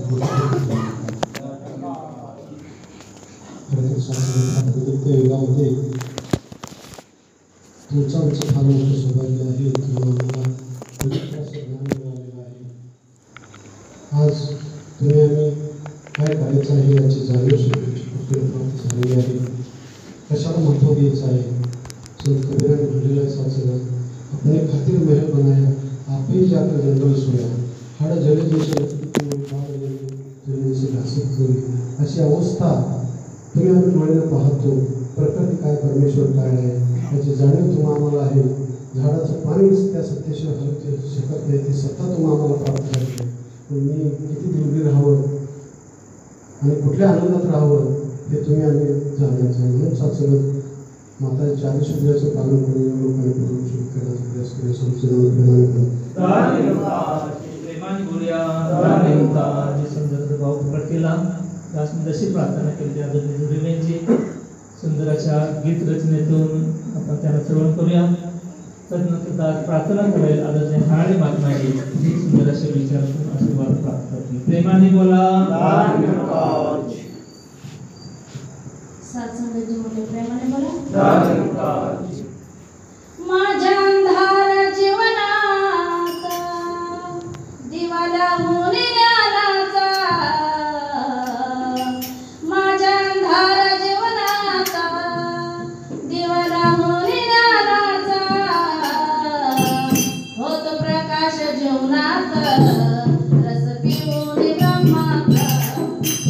बदलत्या युगामध्ये तुमचं आमचं फार मोठं सौभाग्य आहे किंवा आम्हाला ज्ञान मिळालेलं आहे. आज तुम्ही आम्ही काय करायचं आहे याची जाणीव प्राप्त झालेली आहे. कशाला महत्त्व द्यायचं आहे. संत कबीराने म्हटलेलं आहे साचलं अपने खातिर महल बनाया आप ही जाकर जंगल सोया हाड जले जैसे घासित करी. अशी अवस्था तुम्ही आम्ही डोळ्याने पाहतो. प्रकृती काय परमेश्वर काय आहे याची जाणीव तुम्हा आम्हाला आहे. झाडाचं पाणी त्या सत्तेशिवाय हलू शकत नाही ती सत्ता तुम्हा आम्हाला प्राप्त झाली. पण मी किती दिलगीर राहावं आणि कुठल्या आनंदात राहावं हे तुम्ही आम्ही जाणायचं आहे. म्हणून साचलं माता 40 सूर्याचं पालन करून एवढं करून शुभ करण्याचा प्रयास करूया. संशोधन प्रेमाने बोलूया. भाव प्रकट केला जशी प्रार्थना केली आदरणीय जुरेबाईंची सुंदर अशा गीत रचनेतून आपण त्यांना श्रवण करूया. तदनंतर प्रार्थना करेल आदरणीय हाळे महात्माजी सुंदर असे विचारातून आशीर्वाद प्राप्त करतील. प्रेमाने बोला. सत्संगाची मोठे प्रेमाने बोला. माझ्या अंधार जीवनात दिवा लावून ज्ञानाचा माझ्या अंधार जीवनात दिवा लावून ज्ञानाचा होत प्रकाश जीवनात रस पिऊन ब्रह्माचा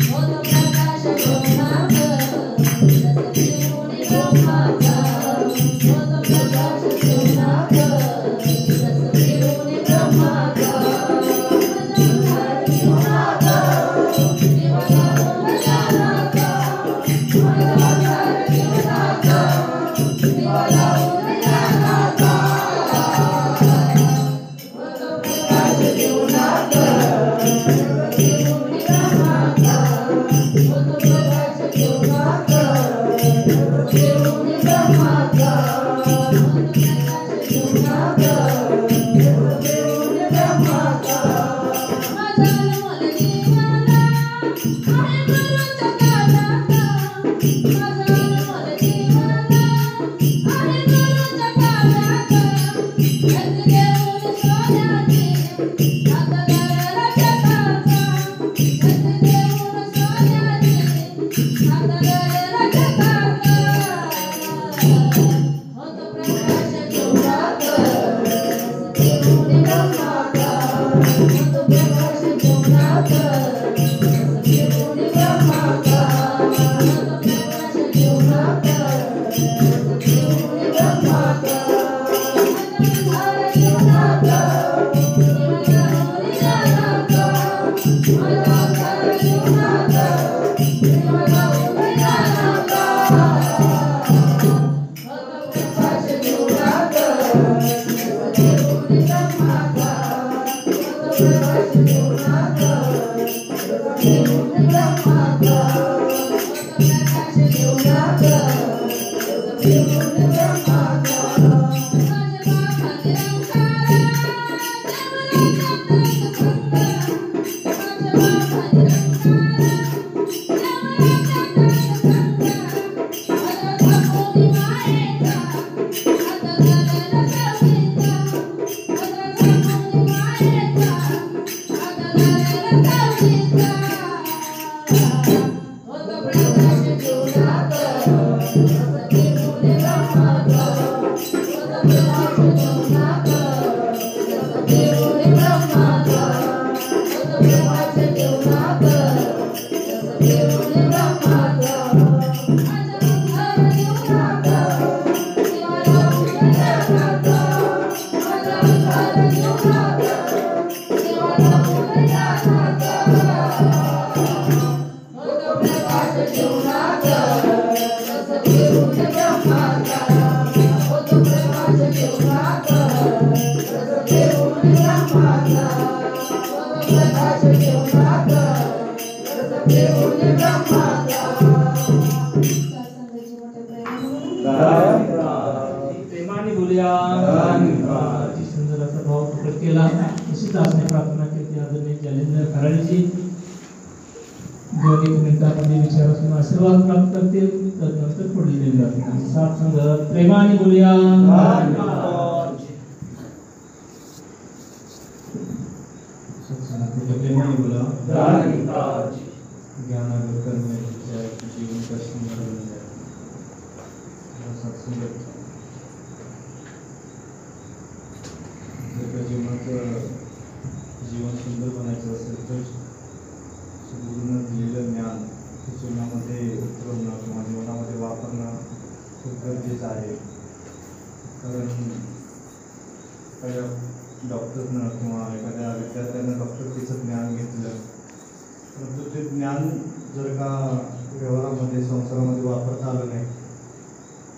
होत प्रकाश जीवनात रस पिऊन ब्रह्माचा होत प्रकाश जीवनात रस पिऊन ब्रह्माचा माझ्या जीवनात दिवा लावून ज्ञानाचा माझ्या जीवनात दिवा लावून ज्ञानाचा होत प्रकाश जीवनात रस पिऊन ब्रह्माचा होत प्रकाश जीवनात रस पिऊन ब्रह्माचा होत प्रकाश जीवनात रस पिऊन ब्रह्माचा माझा अनमोल जीवाला आहे गुरूच्या कानात माझा अनमोल जीवाला आहे गुरूच्या कानात रच देऊन सोन्याची हात धरला जगाचा रच देऊन सोन्याची हात धरला जगाचा होत प्रकाश जीवनात रस पिऊन ब्रह्माचा होत प्रकाश जीवनात रस पिऊन ब्रह्माचा होत प्रकाश जीवनात रस पिऊन ब्रह्माचा माझ्या अंधार जीवनात दिवा लावून ज्ञानाचा होत प्रकाश जीवनात रस पिऊन ब्रह्माचा होत प्रकाश जीवनात रस पिऊन ब्रह्माचा होत प्रकाश जीवनात रस पिऊन ब्रह्माचा माझ्या बाबा निरंकार प्रेमाने बोलूया. सुंदर असा भाव प्रकट केला. निश्चित असणे प्रार्थना केली आदरणीय जालिंदर खराडीजी दोन एक मिनिटांमध्ये विचारातून आशीर्वाद प्राप्त करतील. तदनंतर पुढील दिवसात सात संघ प्रेमाने बोलूया. प्रेमाने बोला. ज्ञानागर करण्याच्या जीवन कसं सत्संग जर का जीवन सुंदर बनायचं असेल तर गुरुनं दिलेलं ज्ञान हे जीवनामध्ये उतरवणं किंवा जीवनामध्ये वापरणं खूप गरजेचं आहे. कारण एखाद्या डॉक्टरनं किंवा एखाद्या विद्यार्थ्यानं डॉक्टरकीचं ज्ञान घेतलं परंतु ते ज्ञान जर का व्यवहारामध्ये संसारामध्ये वापरता आलं नाही,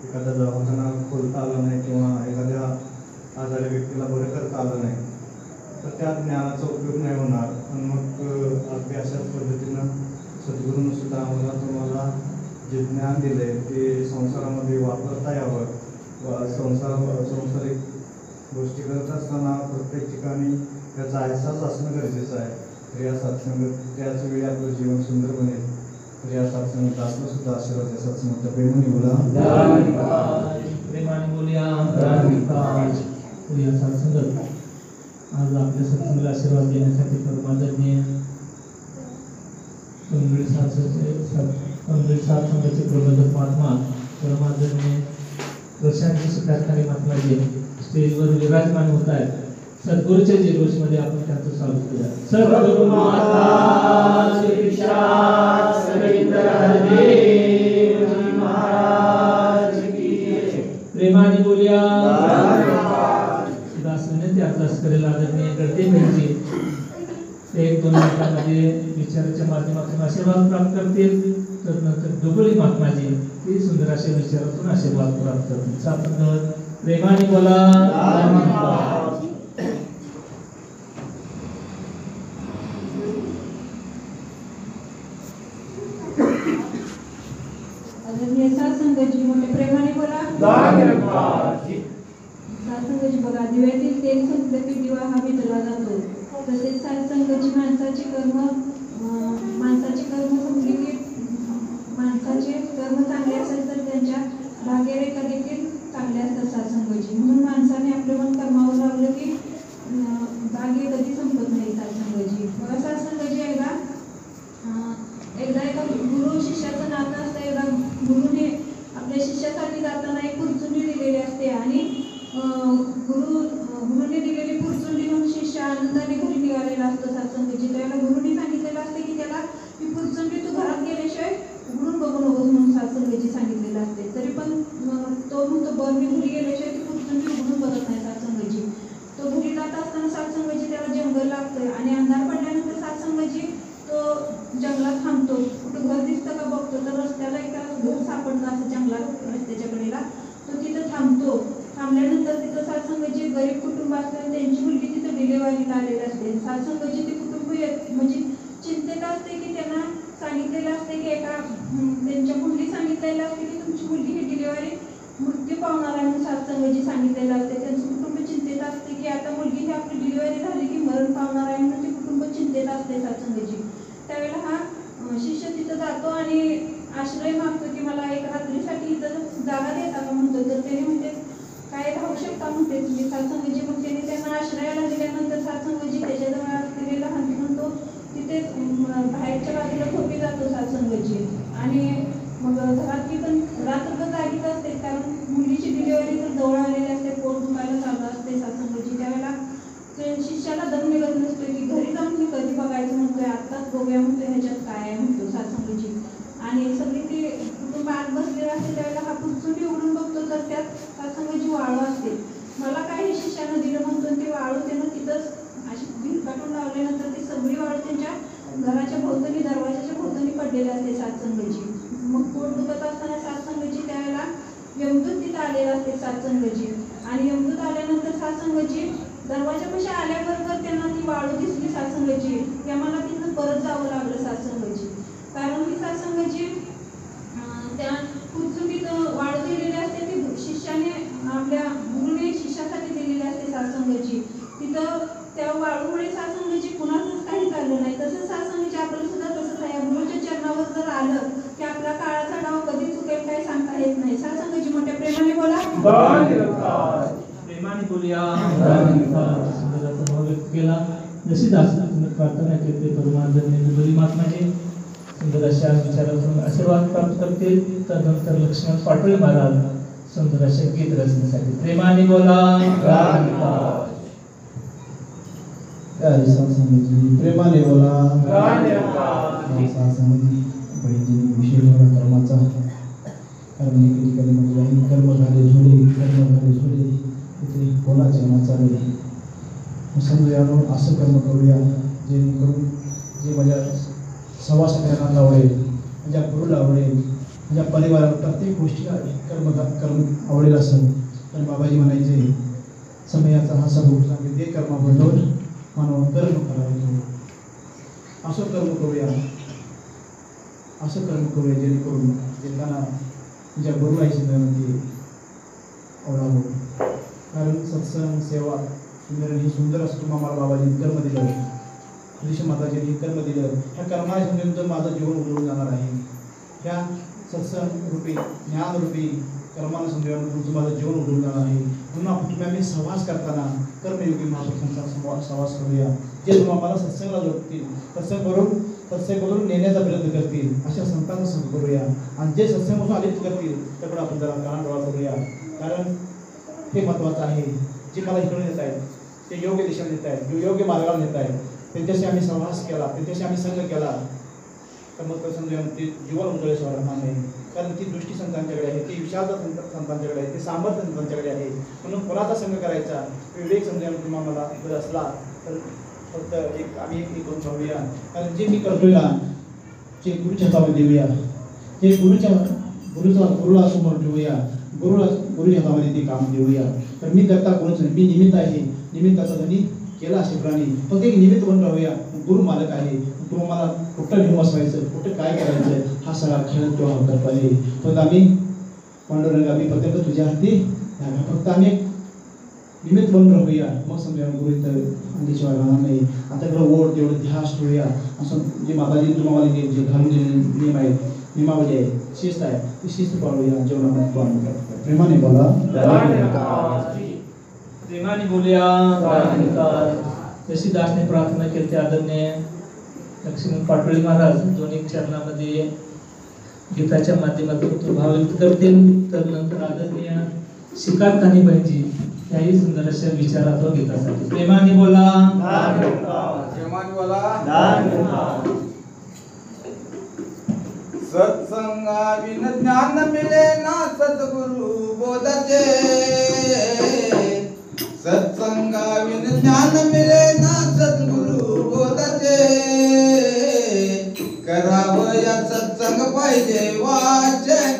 एखादा दवाखाना खोलता आला नाही किंवा एखाद्या आजारी व्यक्तीला बरं करता आलं नाही तर त्या ज्ञानाचा उपयोग नाही होणार. आणि मग अगदी अशाच पद्धतीनं सद्गुरूंनी सुद्धा आम्हाला तुम्हाला जे ज्ञान दिलं आहे ते संसारामध्ये वापरता यावं. सांसारिक गोष्टी करत असताना प्रत्येक ठिकाणी त्याचा अहसास असणं गरजेचं आहे. तर या सत्संग त्याच वेळी आपलं जीवन सुंदर बनेल. तर या सत्संगात असणं सुद्धा आशीर्वाद आहे. सत्संगात प्रेमाने बोला. प्रेमाने बोलूया. या सत्संगात आज आपल्या सत्संगाला आशीर्वाद देण्यासाठी परमादरणीय सात संघाचे प्रबंधक महात्मा परमादरणीय प्रशांत कारखाने महात्माजी स्टेजवर विराजमान होत आहेत. सद्गुरूच्या जयघोषमध्ये आपण त्यांचं स्वागत करूया. सद्गुरु महाराज प्रेमाने बोलूया. दासने अभ्यास करेल आदरणीय गडदे भाईजी एक दोन मिनिटांमध्ये विचाराच्या माध्यमातून आशीर्वाद प्राप्त करतील. तदनंतर डोबळी महात्माजी ती सुंदर अशा विचारातून आशीर्वाद प्राप्त करतील. आपण प्रेमाने बोला. सत्संगाची मोठे प्रेमाने बोला. सत्संगाची बघा दिव्यातील तेल संपलं की दिवा हा विझला जातो. तसेच सत्संगाची माणसाचे कर्म संपली की माणसाचे कर्म चांगले असेल तर त्यांच्या भाग्यरेखा देखील चांगल्या असतात सत्संगाची. म्हणून माणसाने आपले मन कर्मावर लावलं की भाग्य कधी संपत नाही सत्संगाची. बघा सत्संगाची एकदा एका गुरु शिष्याचं नातं असतं. एकदा गुरुने आपल्या शिष्यासाठी जाताना एक पुरचुंडी दिलेली असते आणि गुरुने दिलेली पुरचुंडी म्हणून शिष्य आनंदाने घरी निघालेला असतो सत्संगाची. त्याला गुरुने सांगितलेलं असते की त्याला ही पुरचुंडी तू घरात गेल्याशिवाय उघडून बघू नकोस म्हणून सत्संगाची सांगितलेलं असते. तरी पण तो म्हणतो बरं मी घरी गेल्याशिवाय ती पुरचुंडी उघडून बघत नाही सत्संगाची. तो घरी जात असताना सत्संगाची त्याला जंगल लागतं आणि अंधार पडल्यानंतर सत्संगाची तो जंगलात थांबतो. कुठं घर दिसतं का बघतो तर रस्त्याला एका घर सापडतं असं जंगलात रस्त्याच्या कडेला. तो तिथं थांबतो. थांबल्यानंतर तिथं सत्संगाची गरीब कुटुंब असतं. त्यांची मुलगी तिथं डिलेवरीला आलेली असते. सत्संगाची ते कुटुंब म्हणजे चिंतेत असते की त्यांना सांगितलेलं असते की त्यांच्या मुली सांगितलेलं असते की तुमची मुलगी ही डिलेवरी मृत्यू पावणार आहे म्हणून सत्संगाची सांगितलेलं असते. त्यांचं कुटुंब चिंतेत असते की आता मुलगी ही आपली डिलिव्हरी झाली की मरण पावणार आहे म्हणून ते कुटुंब चिंतेत असते सत्संगाची. त्यावेळेला हा शिष्य तिथं जातो आणि आश्रय मागतो की मला एक रात्रीसाठी इथं जागा देता का म्हणतो. तर त्याने म्हणते काय राहू शकता म्हणते तुम्ही सत्संगाची. मग त्याने त्यांना आश्रयाला दिल्यानंतर सत्संगाची त्याच्याजवळ असलेला हंती म्हणतो तिथे बाहेरच्या बाजूला झोपी जातो सत्संगाची. आणि मग घरातली पण रात्रभर जागीच असते कारण मुलीची डिलिव्हरी तर जवळ आलेली असते. पोट दुखायला चालू असते सत्संगाची. त्यावेळेला ते शिष्याला दम निघत नसतो की घरी जाऊन मी कधी बघायचं म्हणतोय आत्ताच बघूया म्हणतोय ह्याच्यात काय आहे म्हणतो सत्संगाची. आणि सगळी ती कुटुंब आत बसलेलं असते. त्यावेळेला हा पुरचुंडी उघडून बघतो तर त्यात सत्संगाची वाळू असते. मला काय हे शिष्यानं दिलं म्हणतो. ती वाळू त्यानं तिथंच अशी भिंत काढून लावल्यानंतर ती सगळी वाळू त्यांच्या घराच्या भोवतणी दरवाजाच्या भोवतणी पडलेली असते सत्संगाची. मग पोट दुखत असताना सत्संगाची त्यावेळेला यमदूत तिथं आलेला असते सत्संगाची. आणि यमदूत आल्यानंतर सत्संगाची दरवाजापाशी आल्याबरोबर त्यांना ती वाळू दिसली सत्संगाची. मला तिथं परत जावं लागलं सत्संगाची. कारण की सत्संगाची त्या पुरचुंडीत वाळू दिलेली असते ती शिष्याने आपल्या गुरुने शिष्यासाठी दिलेली असते सत्संगाची. तिथं त्या वाळूमुळे सत्संगाची कुणाचंच काही चाललं नाही. तसंच सत्संगाची आपलं सुद्धा तसंच आहे. गुरुच्या आलं की आपला काळाचा डाव कधी चुकेल काही सांगता येत नाही. सासंगजी मोठ्या प्रेमाने बोला. प्रेमाने बोलूया. सुंदराचा भाव व्यक्त केला. जशी दासनातून प्रार्थना केली परमानंद बरी महात्माजी सुंदर अशा विचारातून आशीर्वाद प्राप्त करतील. त्यानंतर लक्ष्मण पाटोळे महाराज सुंदर अशा गीत रचनेसाठी प्रेमाने बोला. प्रेमाने बोला. विषय कर्माचा कर्म झाले झोडे तिथे कोणाचे नाचावे. समजा असं कर्म करूया जेणेकरून जे माझ्या सभासदांना आवडेल, माझ्या गुरुला आवडेल, माझ्या परिवाराला प्रत्येक गोष्टीला कर्म आवडेल. असं तर बाबाजी म्हणायचे समयाचा हा सबूत सांगेल ते कर्माबरोबर मानव कर्म करावे. असं कर्म करूया जेणेकरून जेताना तुझ्या गुरुला ही आवडावं. कारण सत्संग सेवा ही सुंदर असतो. आम्हाला बाबाजींनी कर्म दिलं, हरीश माताजींनी कर्म दिलं. ह्या कर्माच्या माझं जीवन उजळून जाणार आहे. ह्या सत्संग रूपी ज्ञान रूपी कर्माला समजून तुमचं माझं जीवन उजळून जाणार आहे. म्हणून तुम्ही आम्ही सहवास करताना कर्मयोगी महापुरुषांचा सहवास करूया जे तुम्हाला सत्संगला जोडतील, सत्संग नेण्याचा प्रयत्न करतील अशा संतांचा संग करूया. आणि जे सत्संगापासून अलिप्त करतील त्याकडे आपण जरा कानाडोळा करूया. कारण हे महत्त्वाचं आहे. जे मला इकडे नेत आहेत ते योग्य दिशेने नेत आहेत, योग्य मार्गाला नेत आहेत. त्यांच्याशी आम्ही सहवास केला, त्यांच्याशी आम्ही संघ केला तर मग समजा ते जीवन उजळल्याशिवाय राहणार नाही. कारण ती दृष्टी संतांच्याकडे आहे, ती विशालता संतांच्याकडे आहे, ते सामर्थ्य संतांच्याकडे आहे. म्हणून कोणाचा संघ करायचा विवेक समजा तुम्हाला मला जर असला तर फक्त आम्ही एक करून पाहूया. कारण जे मी करतोय ना ते गुरुच्या हातामध्ये देऊया, ते गुरुला समोर ठेवूया, गुरुच्या हातामध्ये ते काम देऊया. तर मी करता कोणच नाही, मी निमित्त आहे. निमित्ताचा धनी केला असे प्राणी फक्त एक निमित्त बनून राहूया. गुरु मालक आहे, गुरु मला कुठं घेऊन बसवायचं, कुठं काय करायचं हा सगळा खेळ तो करता येईल. फक्त आम्ही पांडुरंग आम्ही प्रत्येक तुझ्या हाती फक्त आम्ही निमित्त बनून राहूया. मग समजा गुरु इथं अंधेशिवाय राहणार नाही. आता इकडं ओढ तेवढं ध्यास ठेवूया. असं जे माताजी तुम्हाला जे घालून दिलेले नियम आहेत, नियमावली आहे, शिस्त आहे, ती शिस्त पाळूया. जेवणामध्ये प्रेमाने बोला. प्रेमाने बोलूया. जशी दासने प्रार्थना केली आदरणीय लक्ष्मण पाटोळे महाराज दोन्ही चरणामध्ये गीताच्या माध्यमातून तो भाव व्यक्त करतील. तर नंतर आदरणीय श्रीकांत कानी बहिणजी याही सुंदर अशा विचारात गीतासाठी प्रेमाने बोला. सत्संगाविन ज्ञान मिले ना सद्गुरु बोधचे. सत्संगाविन ज्ञान मिले ना सद्गुरु बोधचे. करावया सत्संग पाहिजे वाचन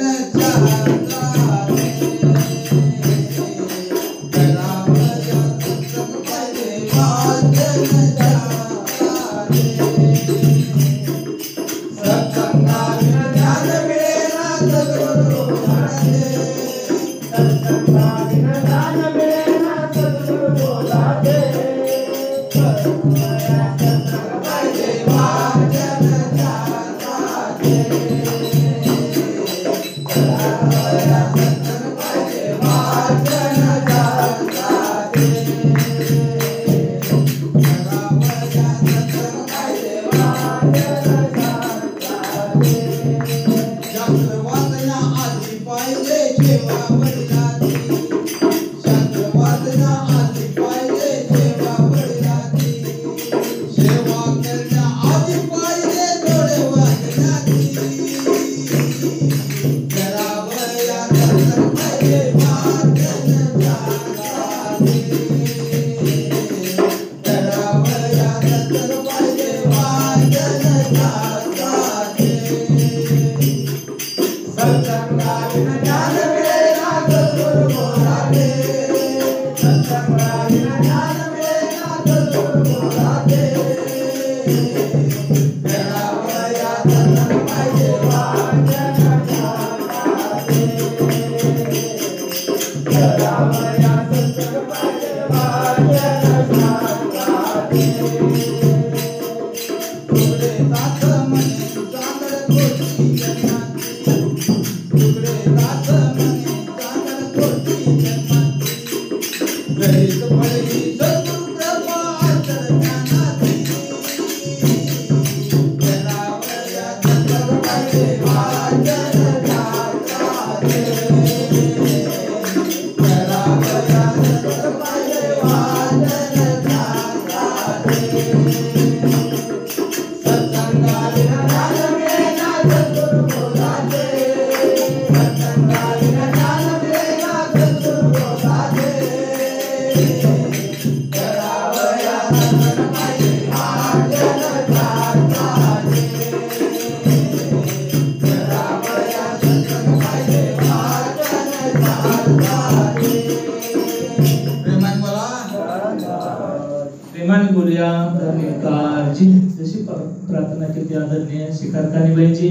बोलूया काळजी जशी प्रार्थना केली आदरणीय शिकार कानीबाईंची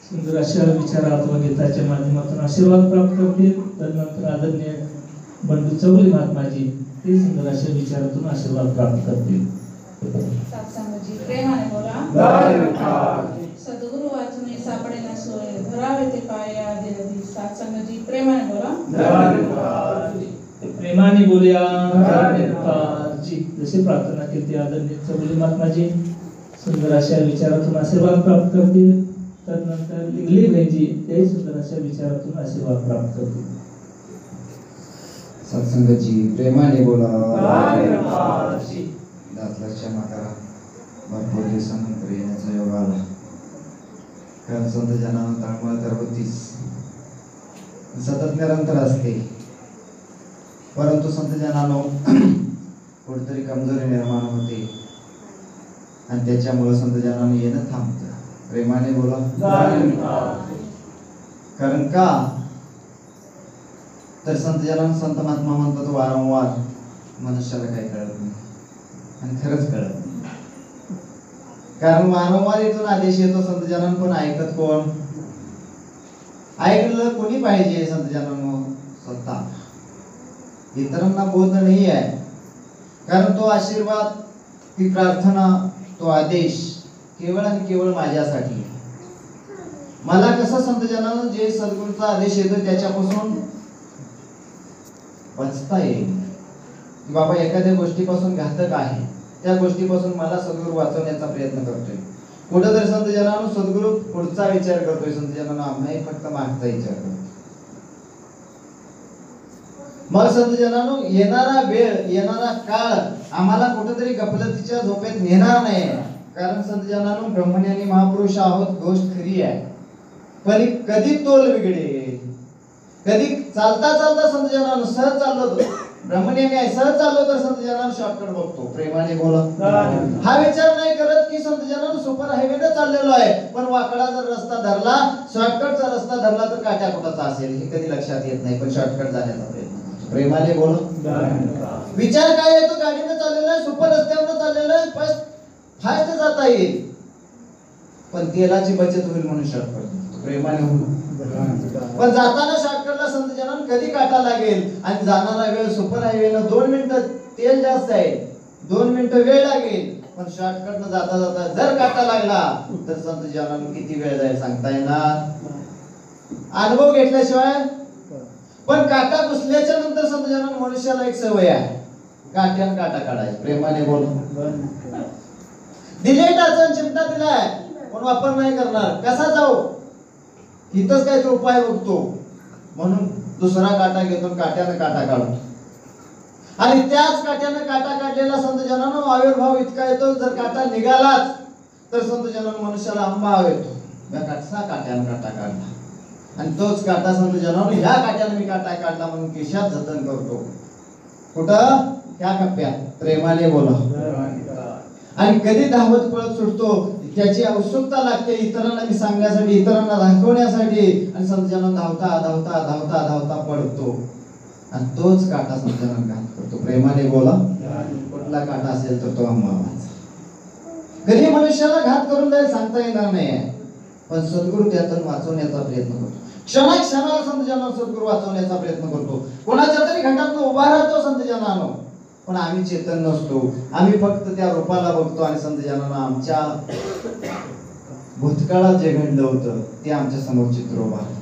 सुंदर अशा विचारात्मक गीताच्या माध्यमातून आशीर्वाद प्राप्त करतील. तदनंतर आदरणीय बंडू चौगले महात्माजी ते सुंदर अशा विचारातून आशीर्वाद प्राप्त करतील. सत्संगजी प्रेमाने बोला. सद्गुरु वाचून सापडेना सोय भरावे ते पाय आधी सत्संगजी प्रेमाने बोला. प्रेमाने बोलूया जी जशी प्रार्थना केली आदरणीय चौगले महात्माजी सुंदर अशा विचारातून आशीर्वाद प्राप्त करतील. तदनंतर लिगली भाईजी ते सुंदर अशा विचारातून आशीर्वाद प्राप्त करतील. सत्संगची प्रेमाने बोला. दासला क्षमा करा. भरपूर दिवसानंतर येण्याचा योग आला. कारण संत जनानं तळमळ तर होतीच, सतत निरंतर असते. परंतु संत जनानो कुठेतरी कमजोरी निर्माण होते आणि त्याच्यामुळे संत जनानं येणं थांबतं. प्रेमाने बोला. कारण का तर संत जनानं संत महात्मा म्हणतात वारंवार मनुष्याला काही कळत नाही आणि खरंच कळत नाही. कारण वारंवार इथून आदेश येतो संत जनानं पण ऐकत कोण? ऐकलं कोणी पाहिजे? संत जनानं स्वतः. इतरांना बोध नाही आहे. कारण तो आशीर्वाद, ती प्रार्थना, तो आदेश केवळ आणि केवळ माझ्यासाठी. मला कसं संत जनानं जे सद्गुरूचा आदेश येतो त्याच्यापासून वाचता येईल. बाबा एखाद्या गोष्टीपासून घातक आहे, त्या गोष्टीपासून मला सद्गुरू वाचवण्याचा प्रयत्न करतोय. कुठेतरी संत जनानं सद्गुरू पुढचा विचार करतोय. संत जनानं आम्ही फक्त मागचा विचार करतो. मग संत जनानं येणारा वेळ, येणारा काळ आम्हाला कुठेतरी गफलतीच्या झोपेत नेणार नाही. कारण संत जनानं ब्रह्मज्ञानी महापुरुष आहोत, गोष्ट खरी आहे. पण कधी तोल बिघडेल, कधी चालता चालता संत जनानं सहज चाललो ब्रह्मज्ञानी आहे, सहज चाललो तर संत जनानं शॉर्टकट बघतो. प्रेमाने बोला. हा विचार नाही करत की संत जनानं सुपर हायवेने चाललेलो आहे, पण वाकडा जर रस्ता धरला, शॉर्टकटचा रस्ता धरला तर काट्या कुठाचा असेल हे कधी लक्षात येत नाही. पण शॉर्टकट जाण्याचा प्रयत्न. प्रेमाने बोला. विचार काय आहे? तो गाडीने चाललेला आहे, सुपर रस्त्यावर चाललेला आहे, फास्ट जाता येईल, पण तेलाची बचत होईल म्हणून शॉर्टकट. प्रेमाने बोला. पण जाताना शॉर्टकटला संत जनानं कधी काटा लागेल आणि जाणारा वेळ सुपर हायवेनं 2 मिनिटं तेल जास्त आहे, 2 मिनिटं वेळ लागेल. पण शॉर्टकटनं जाता जाता जर काटा लागला तर संत जनानं किती वेळ जाईल सांगता येणार? अनुभव घेतल्याशिवाय. पण काटा घुसल्याच्या नंतर संत जनानं मनुष्याला एक सवय आहे, काट्यानं काटा काढायचा. प्रेमाने बोल. दिले टाचन चिमटा दिलाय पण वापर नाही करणार, कसा जाऊ? इथंच काय तो उपाय बघतो म्हणून दुसरा काटा घेतो, काट्यानं काटा काढतो. आणि त्याच काट्यानं काटा काढलेला संत जनानं आविर्भाव इतका येतो, जर काटा निघालाच तर संत जनानं मनुष्याला अंबाव येतो. या कसा काट्यानं काटा काढला आणि तोच काटा संत जनानं ह्या काट्यानं मी काटा काढला म्हणून केशात जतन करतो. कुठं? ह्या कप्प्यात. प्रेमाने बोला. आणि कधी धावत पळत सुटतो, त्याची उत्सुकता लागते इतरांना मी सांगण्यासाठी, इतरांना दाखवण्यासाठी. आणि संत जनानं धावता धावता धावता धावता पडतो आणि तोच काटा संत जनानं घात करतो. प्रेमाने बोला. कुठला काटा असेल तर तो अंबाबाचा. कधी मनुष्याला घात करून जाईल सांगता येणार नाही, पण सद्गुरू त्यातून वाचवण्याचा प्रयत्न करतो. क्षणाक्षणाला संत जनानं सद्गुरू वाचवण्याचा प्रयत्न करतो. कोणाच्या तरी घाटात उभा राहतो संत जनानं, पण आम्ही चेतन नसतो. आम्ही फक्त त्या रूपाला बघतो आणि संत जनानं आमच्या भूतकाळात जे घडलं होतं ते आमच्या समोर चित्र उभा राहतं.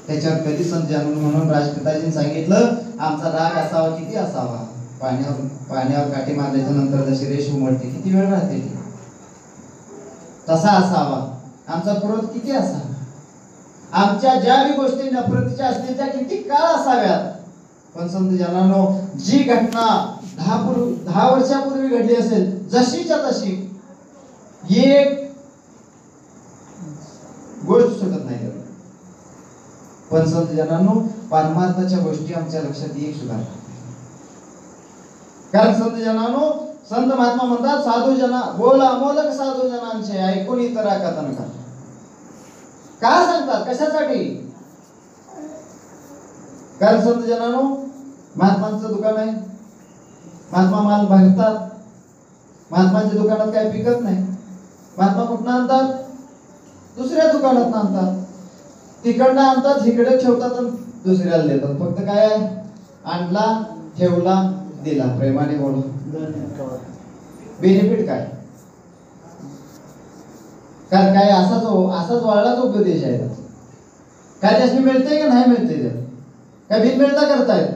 त्याच्यावर कधी संत जनानं म्हणून राजपिताजींनी सांगितलं, आमचा राग असावा किती असावा? पाण्यावर काठी मारल्याच्या नंतर जशी रेष उमटते किती वेळ राहते ती, तसा असावा. आमचा क्रोध किती असावा? आमच्या ज्या बी गोष्टी नफरतीच्या असतील त्या किती काळ असाव्यात. पण संत जनानो जी घटना 10 वर्षापूर्वी घडली असेल जशीच्या तशी एक गोष्ट सुटत नाही. पण संत जनानो परमार्थाच्या गोष्टी आमच्या लक्षात एक सुद्धा. कारण संत जनानो संत महात्मा म्हणतात, साधू जना बोल अमोलक साधू जनांचे ऐकून इतरा कथन कर. काय सांगतात? कशासाठी? कारण संत जनानो महात्मांचं दुकान आहे, महात्मा माल भरतात महात्माच्या दुकानात काय पिकत नाही. महात्मा कुठनं आणतात? दुसऱ्या दुकानात आणतात. तिकडनं आणतात, इकडे ठेवतात आणि दुसऱ्याला देतात. फक्त काय आणला, ठेवला, दिला. प्रेमाने बोलू. बेनिफिट काय? कारण काय असाच वाळलाच उपदेश आहे. काय त्यासनी मिळतंय का नाही मिळतंय? काय बिन मिळता करतायत?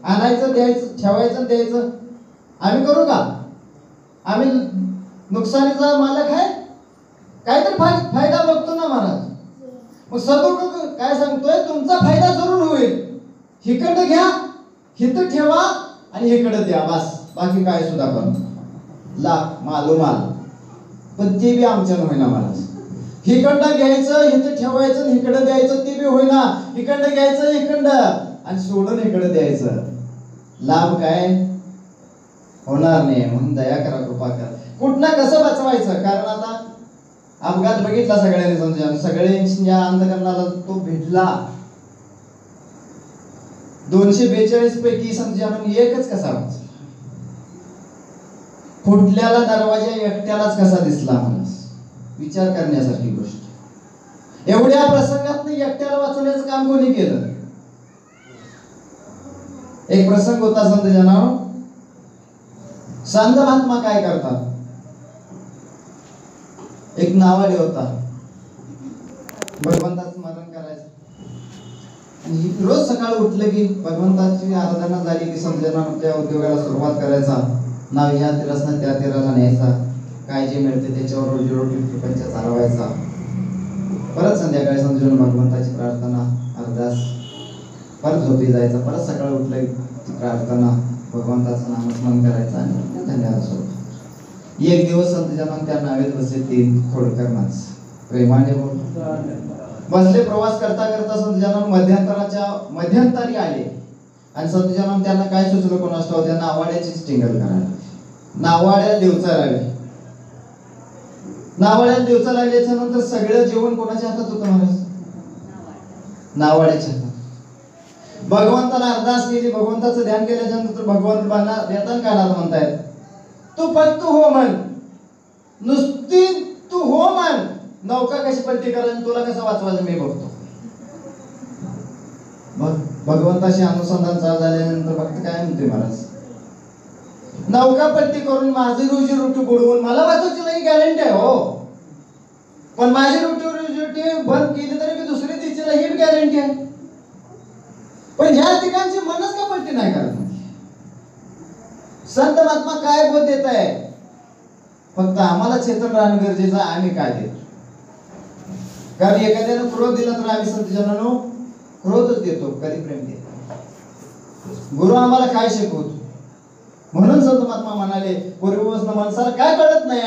आणायचं, द्यायचं, ठेवायचं, द्यायचं. आम्ही करू का? आम्ही नुकसानीचा मालक आहे? काहीतरी फायदा बघतो ना महाराज. मग सदुपयोग काय सांगतोय? तुमचा फायदा जरूर होईल. हिकडं घ्या, हिथं ठेवा आणि हिकडं द्या, बस. बाकी काय सुद्धा करू लाख माल. पण ते बी आमच्यानं होईना महाराज. हिकडं घ्यायचं, हिथं ठेवायचं, हिकडं द्यायचं, ते बी होईना. हिकडं घ्यायचं, हिकडं आणि सोडून इकडं द्यायचं. लाभ काय होणार नाही. म्हणून दया करा, कृपा करा. कुठनं कसं वाचवायचं? कारण आता अपघात बघितला सगळ्यांनी, समजा सगळ्यांच्या अंधकरणाला तो भेटला. 242 पैकी समजा एकच कसा वाचला? फुटल्याला दरवाजा एकट्यालाच कसा दिसला? मला विचार करण्यासारखी गोष्ट. एवढ्या प्रसंगात एकट्याला वाचवण्याचं काम कोणी केलं? एक प्रसंग होता संत जनानो. संत महात्मा काय करतात? एक नावाडी होता, भगवंताचं स्मरण करायचं. आणि रोज सकाळी उठलं की भगवंताची आराधना झाली की संत जनानो त्या उद्योगाला सुरुवात करायचा. नाव ह्या तिरसना त्या तिराला न्यायचा. काय जे मिळते त्याच्यावर रोजीरोटी प्रपंच चालवायचा. परत संध्याकाळी समजून भगवंताची प्रार्थना, अरदास, परत झोपी जायचा. परत सकाळी उठलं की प्रार्थना, भगवंताचं नामस्मरण करायचं आणि धन्यवाद स्वरूप. एक दिवस संत जनांनो त्या नावेत बसले 3 खोडकर माणसं. प्रेमाने बोल. बसले. प्रवास करता करता संत जनांनो मध्यंतरी आले आणि संत जनांनो त्यांना काय सुचलं कोणास ठाऊक, त्यांना आवाड्याचीच टिंगल करायला. नावाड्या देवचा लागले. नावाड्याला देवचा लागल्याच्या नंतर सगळं जेवण कोणाच्या हातात होतं महाराज? नावाड्याच्या हातात. भगवंताला अरदास केली, भगवंताचं ध्यान केल्याच्या नंतर भगवंतांना वेतन काढायला म्हणतायत. तू फक्त हो म्हण, नुसती तू हो म्हण. नौका कशी पलटी करायची, तुला कसं वाचवायचं मी बघतो. भगवंताशी अनुसंधान चालू झाल्यानंतर भक्त काय म्हणते महाराज? नौका पलटी करून माझी रोजी बुडवून मला वाचवायची नाही गॅरंटी आहे हो, पण माझी रोजी बंद केली तरी मी दुसरी दिशेला ही गॅरंटी आहे. पण ह्या ठिकाणची मनच का पलटी नाही करत? संत महात्मा काय बोध देत आहे? फक्त आम्हाला चेतन राहणं गरजेचं आहे. आम्ही काय देतो? कारण एखाद्यानं क्रोध दिला तर आम्ही संत जनांनो क्रोधच देतो, कधी प्रेम देतो. गुरु आम्हाला काय शिकवतो? म्हणून संत महात्मा म्हणाले, पूर्वीपासून माणसाला काय कळत नाही,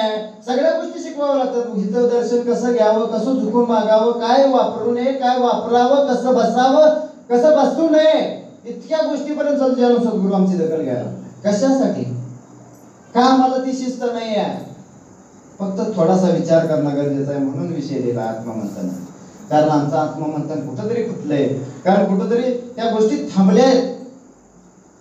सगळ्या गोष्टी शिकवाव्या लागतात. हितं दर्शन कसं घ्यावं, कसं झुकून मागावं, काय वापरू नये, काय वापरावं, कसं बसावं, कसं बसू नये, इतक्या गोष्टीपर्यंत संत जनांनो सद्गुरू आमची दखल घ्यायला. कशासाठी? का आम्हाला ती शिस्त नाही आहे. फक्त थोडासा विचार करणं गरजेचं आहे. म्हणून विषय दिला आत्ममंथन. कारण आमचं आत्ममंथन कुठंतरी फुटलंय. कारण कुठंतरी त्या गोष्टी थांबल्या आहेत.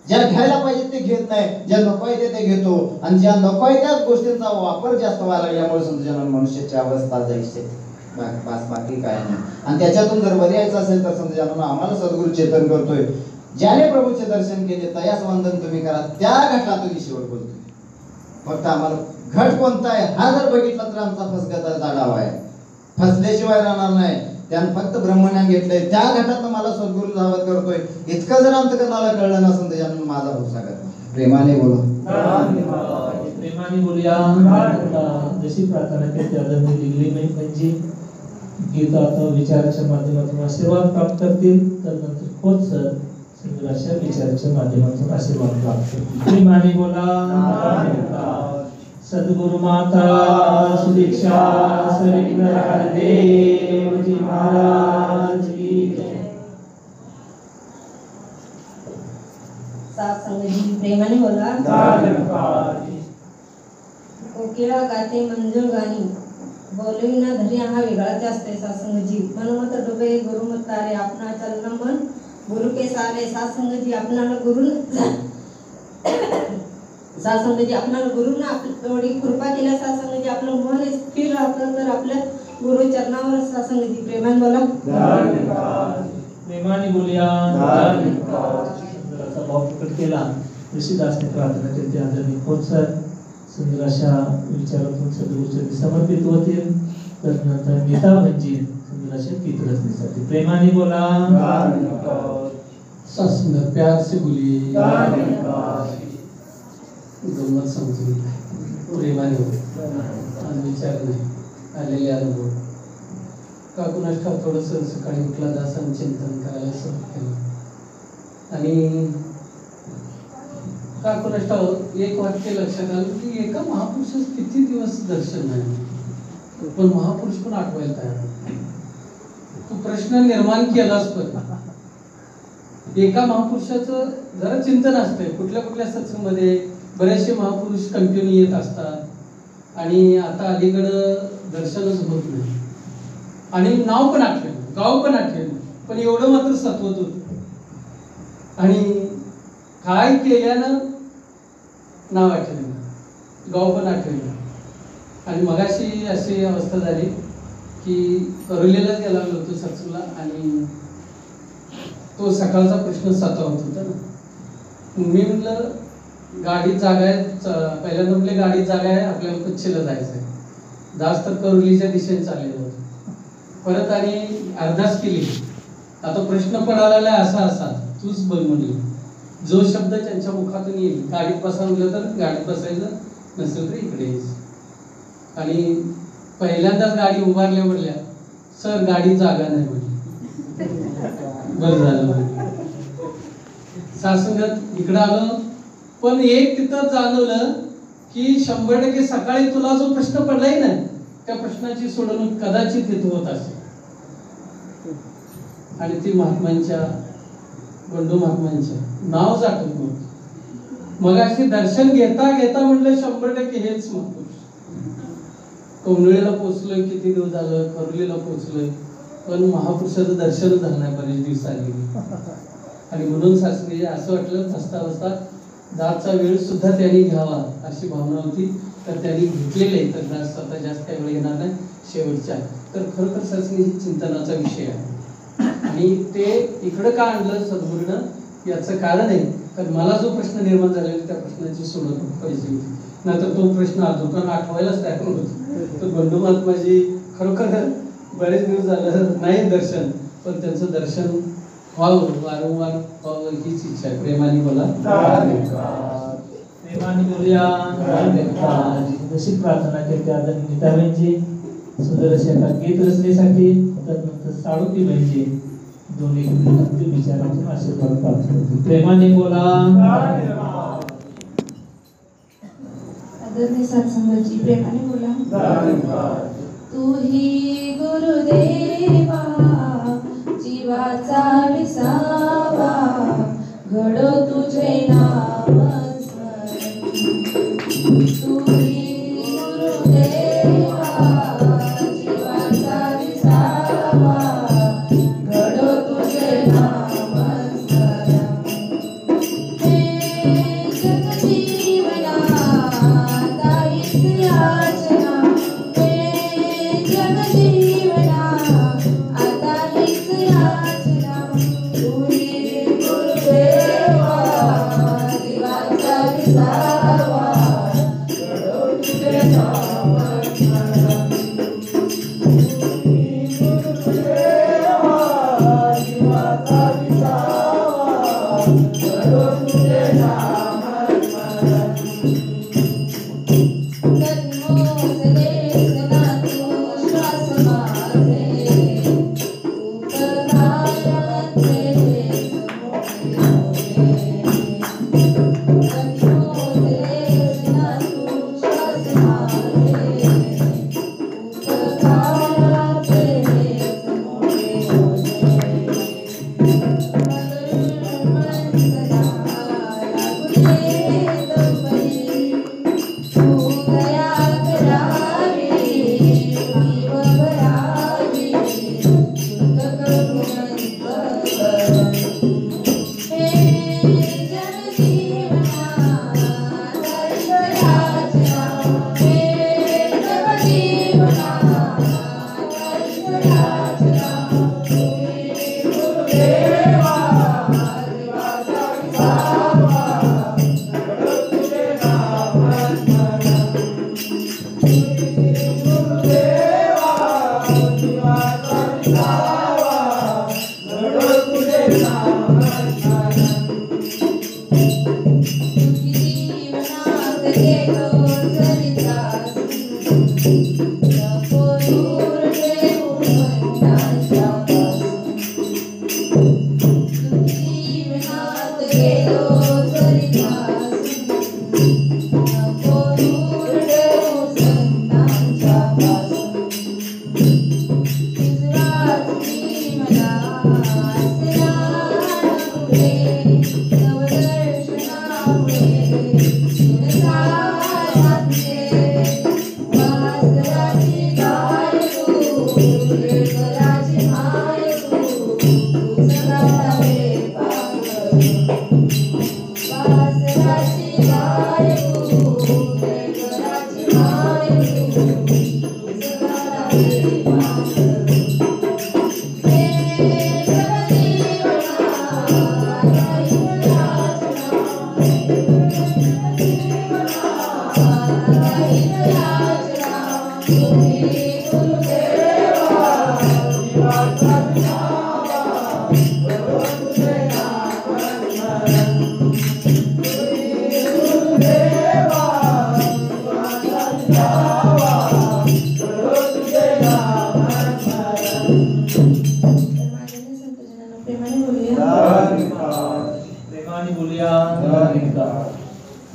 ज्या घ्यायला पाहिजे ते घेत नाही, ज्या नको आहे ते घेतो, आणि ज्या नको आहे त्याच गोष्टींचा वापर जास्त व्हायला लागल्यामुळे संत जनांनो मनुष्याची अवस्था जायची. बाकी काय नाही. आणि त्याच्यातून जर वर यायचं असेल तर संत जनांनो आम्हाला सद्गुरू चेतन करतोय, ज्याने प्रभूचे दर्शन केले तयास वंदन तुम्ही करा. त्या घटातून शेवट बोलतोय. फक्त आम्हाला घट कोणता आहे हा जर बघितला तर आमचा फसगता जाडावा आहे, फसल्याशिवाय राहणार नाही. त्यानं फक्त ब्रह्मज्ञान घेतलंय, त्या घटातनं मला सद्गुरू धावत करतोय. इतकं जर अंतकरणाला कळलं नसेल तर जन्म माझा भरोसा करा. प्रेमाने बोलू. प्रेमाने बोलूया. जशी प्रार्थना केली आदरणीय दिगली म्हणजे गीता आता विचाराच्या माध्यमातून आशीर्वाद प्राप्त करतील. तर नंतर खोत सर सुंदर विचाराच्या माध्यमातून आशीर्वाद प्राप्त करतील. प्रेमाने बोला. सद्गुरु माता सुदीक्षा सरिंद्र देवजी महाराज की जय. सत्संगजी प्रेमाने बोला. कोकिळा गाते मंजूळ गाणी, बोलविना धरी हा वेगळाच असते सत्संगजी. मनमत डुबे गुरुमत तारे, आपणा चलन मन गुरु के सारे. सत्संगजी आपणाला गुरु सासंग जे आपल्याला गुरुनं एवढी कृपा केल्या सासंग जे आपलं मन स्थिर राहतं तर आपल्या गुरु चरणावर सासंग जी प्रेमान बोला प्रेमाने बोलूया सुंदर भाव प्रकट केला. ऋषीदासने प्रार्थना केली आदरणीय कोणसर सुंदर अशा विचारातून सद्गुरूचरणी समर्पित होतील. तदनंतर नीता म्हणजे सुंदर अशा गीत रचनेसाठी प्रेमाने बोला सुंदर प्यार से बोलिए गंमत समजून प्रेमाने आज विचार नाही आलेले अनुभव का कुणास ठाऊक थोडंसं सकाळी उठला दासान चिंतन करायला सुरुवात केलं आणि का कुणास ठाऊक एक वाक्य लक्षात आलं की एका महापुरुषास किती दिवस दर्शन नाही पण महापुरुष पण आठवायला तयार. तू प्रश्न निर्माण केलास पण एका महापुरुषाचं जरा चिंतन असतंय. कुठल्या कुठल्या सत्संगमध्ये बरेचसे महापुरुष कंटिन्यू येत असतात आणि आता अलीकडं दर्शनच होत नाही आणि नाव पण आठवेल गाव पण आठवेल पण एवढं मात्र सत्वत होत आणि काय केल्यानं नाव आठवेल गाव पण आठवेल. आणि मगाशी अशी अवस्था झाली की करोलीलाच गेला होतो सत्संगला आणि तो सकाळचा प्रश्न 7 होत होता ना. मी म्हटलं गाडीत जागा आहे पहिल्यांदा म्हटले गाडीत जागा आहे आपल्याला कच्छेला जायचं आहे. दास तर करोलीच्या दिशेने चाललेलं होतं. परत आणि अर्धाच केली. आता प्रश्न पडायला असा तूच बघ म्हणली जो शब्द त्यांच्या मुखातून येईल गाडीत बसा म्हटलं तर गाडीत बसायचं नसेल तर इकडे यायचं. आणि पहिल्यांदाच गाडी उभारल्या म्हणल्या सर गाडीत जागा नाही म्हणली. बरं झालं सासंगात इकडं आलं पण एक तिथं जाणवलं की 100% सकाळी तुला जो प्रश्न पडलाय ना त्या प्रश्नाची सोडवणूक कदाचित तिथं होत असेल आणि ती महात्मांच्या बंडू महात्मांच्या नाव जाटत नव्हतं. मग अशी दर्शन घेता घेता म्हटलं 100% हेच महापुरुष. कमनोळीला पोहोचलोय किती दिवस झालं करोलीला पोहोचलोय पण महापुरुषाचं दर्शन झालं नाही बरेच दिवसांनी. आणि म्हणून सासरी असं वाटलं बसता बसता दाचा वेळ सुद्धा त्यांनी घ्यावा अशी भावना होती तर त्यांनी घेतलेले आहे. तर दास आता जास्त काही वेळ येणार नाही शेवटच्या. तर खरोखर सासरी ही चिंतनाचा विषय आहे आणि ते इकडं का आणलं सद्गुरूनं याचं कारण आहे तर मला जो प्रश्न निर्माण झालेला त्या प्रश्नाची सोडवणूक पाहिजे होती. नाहीतर तो प्रश्न दुकान आठवायलाच तयार होतो. तर बंडू महात्माजी खरोखर बरेच दिवस झालं नाही दर्शन पण त्यांचं दर्शन व्हावं वारंवार व्हावं हीच इच्छा आहे. प्रेमाने बोला प्रेमाने बोलूया. जशी प्रार्थना केली आदरणीय नीताबाईंची सुंदर अशा एका गीत रचनेसाठी तदनंतर साळुकी बाईंची दोन्ही विचारातून आशीर्वाद प्राप्त होते. प्रेमाने बोला आदरणीय सत्संगाची प्रेमाने बोला. तू ही गुरुदेवा जीवाचा विसावा घडो तुझे नाम स्मरण. तू ही गुरुदेवा जीवाचा विसावा घडो तुझे नाम स्मरण. हे जगजीवना ताईच याचना हे जगजीवना आता हीच याचना. तू ही गुरुदेवा जीवाचा विसावा घडो तुझे नाम स्मरण. तू ही गुरुदेवा जीवाचा विसावा घडो तुझे नाम स्मरण. जन्मोस देसना तू श्वास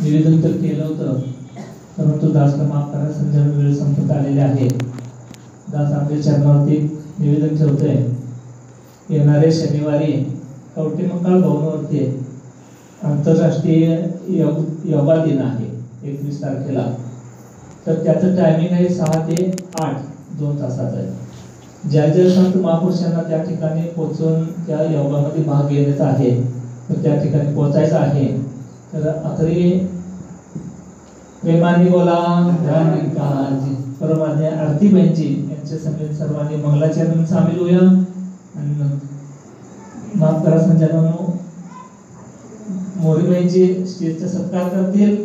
निवेदन तर केलं होतं, परंतु दासला माफ करा, संध्या वेळ संपत आलेले आहे. दास आपल्या चरणावरती निवेदन ठेवतोय. येणारे शनिवारी कवठेमंकाळ भवनावरती आंतरराष्ट्रीय योगा दिन आहे 21 तारखेला. तर त्याचं टायमिंग आहे 6 ते 8 2 तासाचं आहे. ज्या ज्या संत महापुरुषांना त्या ठिकाणी पोहोचून त्या योगामध्ये भाग घेण्याचा आहे, तर त्या ठिकाणी पोहोचायचं आहे. तर आखरी प्रेमाने बोला परमान्य आरतीबाईंची यांच्या समेत सर्वांनी मंगलाचरण सामील होऊया. आणि माफ करा संचालनानो, मोरीबाईंची स्टेजचा सत्कार करतील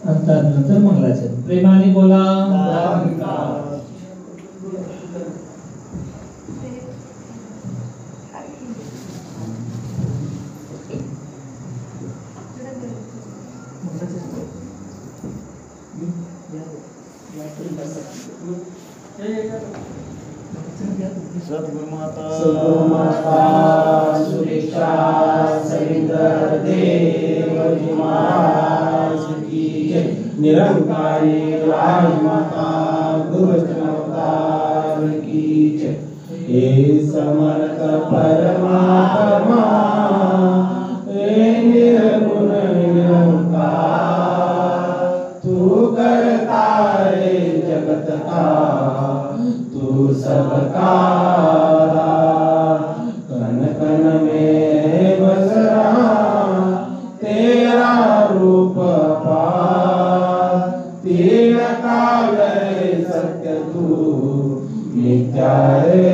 आणि त्यानंतर मंगलाचरण. प्रेमाने बोला सद्गुरुमाता सुरेक्षा सरिंदर देव जी महाराज की जय. निरंकारी राजमाता गुरुचरणावतार की जय. हे समर्थ परमात्मा हे निर्गुण निरंकार, तू करता रे जगत का तू सबका कन कन में बस रहा तेरा रूप पार. तीन काल सत्य तू मिथ्या रे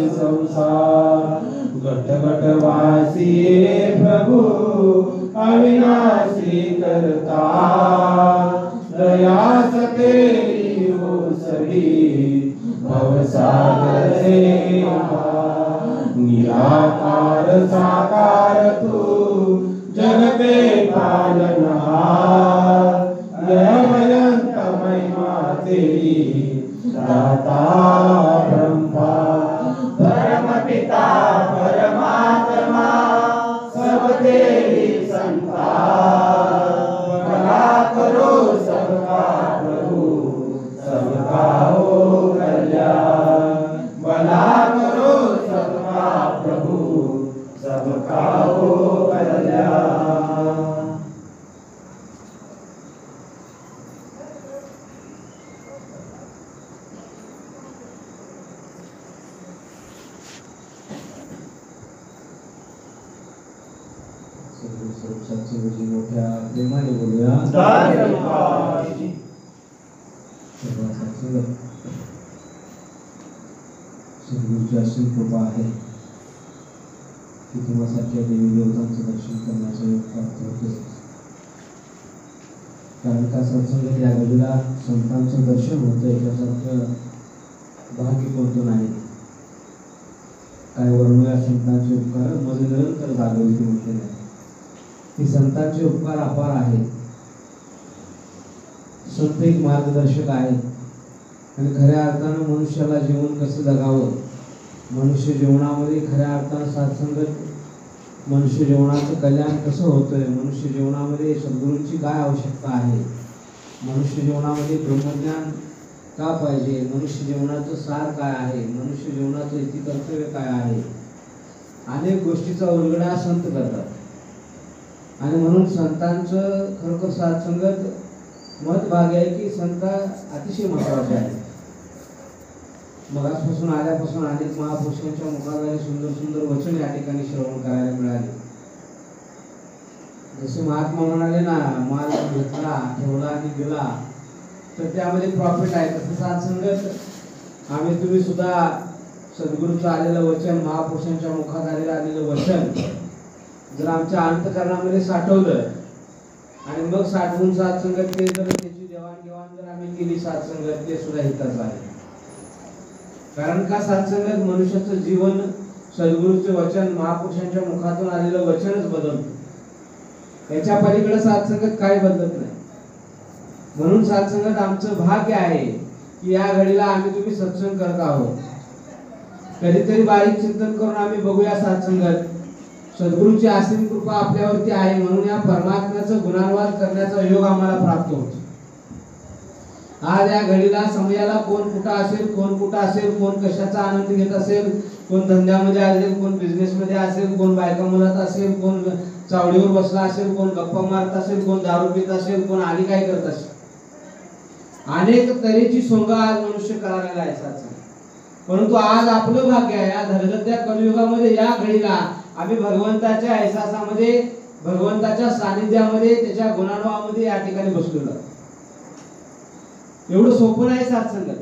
संसार. घट घट वासी प्रभु अविनाशी करता, दयास तेरी हो सभी भवसागर से निराकार साकार तू जगते पालनहार. अनंत महिमा तेरी दाता ब्रह्मा परम पिता परमात्मा सब तेरी संतान. भला करो सबका प्रभु सबका हो कल्याण. भला करो सबका प्रभु सबका हो कल्याण. सत्संगाची मोठ्या प्रेमाने बोलूया. सद्गुरूची अशी कृपा आहे की तुम्हासारख्या देवी देवतांचं दर्शन करण्याचा योग प्राप्त होतो. कारण का सत्संगात या घडीला संतांचं दर्शन होतं याच्यासारखं भाग्य कोणतं नाही. काय वर्णूया संतांचे उपकार, मध्ये निरंतर जागृती म्हटले नाही की संतांचे उपकार अपार आहेत. संत एक मार्गदर्शक आहे आणि खऱ्या अर्थानं मनुष्याला जीवन कसं जगावं, मनुष्य जीवनामध्ये खऱ्या अर्थानं सात्संगत मनुष्य जीवनाचं कल्याण कसं होतंय, मनुष्य जीवनामध्ये सद्गुरूंची काय आवश्यकता आहे, मनुष्य जीवनामध्ये ब्रह्मज्ञान का पाहिजे, मनुष्य जीवनाचं सार काय आहे, मनुष्य जीवनाचं इति कर्तव्य काय आहे, अनेक गोष्टीचा उलगडा संत करतात. आणि म्हणून संतांचं खरोखर सात्संगत मत भाग आहे की संत अतिशय महत्वाचे आहे. मगासपासून आल्यापासून अनेक महापुरुषांच्या मुखाद्वारे सुंदर सुंदर वचन या ठिकाणी श्रवण करायला मिळाले. जसे महात्मा म्हणाले ना, माल घेतला ठेवला आणि गेला, तर त्यामध्ये प्रॉफिट आहे. तसं सात्संगत आम्ही तुम्ही सुद्धा सद्गुरूचं आलेलं वचन, महापुरुषांच्या मुखात आलेलं वचन जर आमच्या अंतःकरणामध्ये साठवलं आणि मग साठवून सात्संगत केली तर त्याची देवाणघेवाण जर आम्ही केली सात्संगत, ते सुद्धा हिताचं आहे. कारण का सात्संगत मनुष्याचं जीवन सद्गुरूचे वचन, महापुरुषांच्या मुखातून आलेलं वचनच बदलतं. त्याच्या पलीकडे सात्संगत काय बदलत नाही. म्हणून सात्संगत आमचं भाग्य आहे की या घडीला आम्ही तुम्ही सत्संग करत आहोत. कधीतरी बारीक चिंतन करून आम्ही बघूया सात्संगत. सद्गुरूची असीम कृपा आपल्यावरती आहे म्हणून या परमात्म्याचं गुणानुवाद करण्याचा योग आम्हाला प्राप्त होतो. आज या घडीला समयाला कोण कुठं असेल, कोण कुठं असेल, कोण कशाचा आनंद घेत असेल, कोण धंद्यामध्ये असेल, कोण बिझनेस मध्ये असेल, कोण बायका मुलात असेल, कोण चावडीवर बसला असेल, कोण गप्पा मारत असेल, कोण दारू पित असेल, कोण आणि काय करत असेल. अनेक तऱ्हेची सोंग आज मनुष्य करायला आहे सात्संग. परंतु आज आपलं भाग्य आहे या धडधडत्या कलियुगामध्ये या घडीला आम्ही भगवंताच्या एहसासामध्ये, भगवंताच्या सानिध्यामध्ये, त्याच्या गुणानुवामध्ये या ठिकाणी बसलेलो. एवढं सोपं नाही सात्संगत.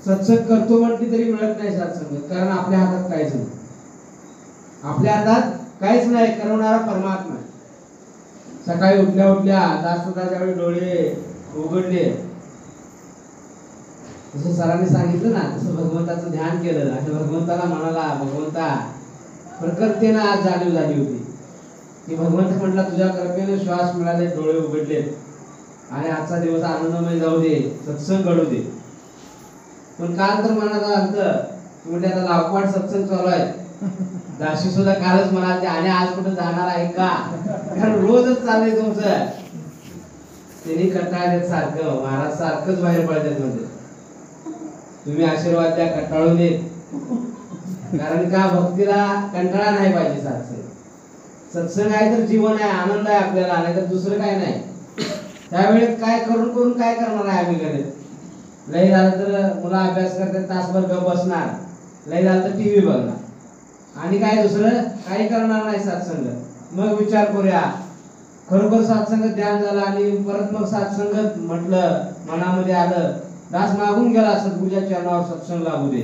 सत्संग करतो म्हटली तरी मिळत नाही सात्संगत. कारण आपल्या हातात काहीच नाही. आपल्या हातात काहीच नाही. करवणारा परमात्मा. सकाळी उठल्या उठल्या दासदाच्या वेळी डोळे उघडले, जसं सरांनी सांगितलं ना, तसं भगवंताचं ध्यान केलं आणि भगवंताला म्हणाला, भगवंता प्रकर्तेनं आज जाणीव झाली होती की भगवंत म्हटला तुझ्या कृपेने श्वास मिळाले, डोळे उघडलेत आणि आजचा दिवस आनंदमय जाऊ दे, सत्संग घडू दे. पण काल तर मनात आलं म्हणजे आता लाखवाट सत्संग चालू आहे. दाशी सुद्धा कालच म्हणाले आणि आज कुठे जाणार आहे का, कारण रोजच चाललंय तुमचं. त्यांनी कंटाळले सारखं, महाराज सारखंच बाहेर पडतात म्हणजे तुम्ही आशीर्वाद द्या, कंटाळून देत. कारण का भक्तीला कंटाळा नाही पाहिजे. सत्संग आहे तर जीवन आहे, आनंद आहे आपल्याला, नाही तर दुसरं काय नाही. त्यावेळेस काय करून करून काय करणार आहे आम्ही घरी. लई झालं तर मुलं अभ्यास करतात, तासभर गप बसणार. लई झालं तर टीव्ही बघणार आणि काय दुसरं काही करणार नाही सात्संग. मग विचार करूया खरोखर सात्संगत ध्यान झालं आणि परत मग सात्संगत म्हटलं मनामध्ये आलं, दास मागून गेला सद्गुरूच्या चरणावर सत्संग लागू दे.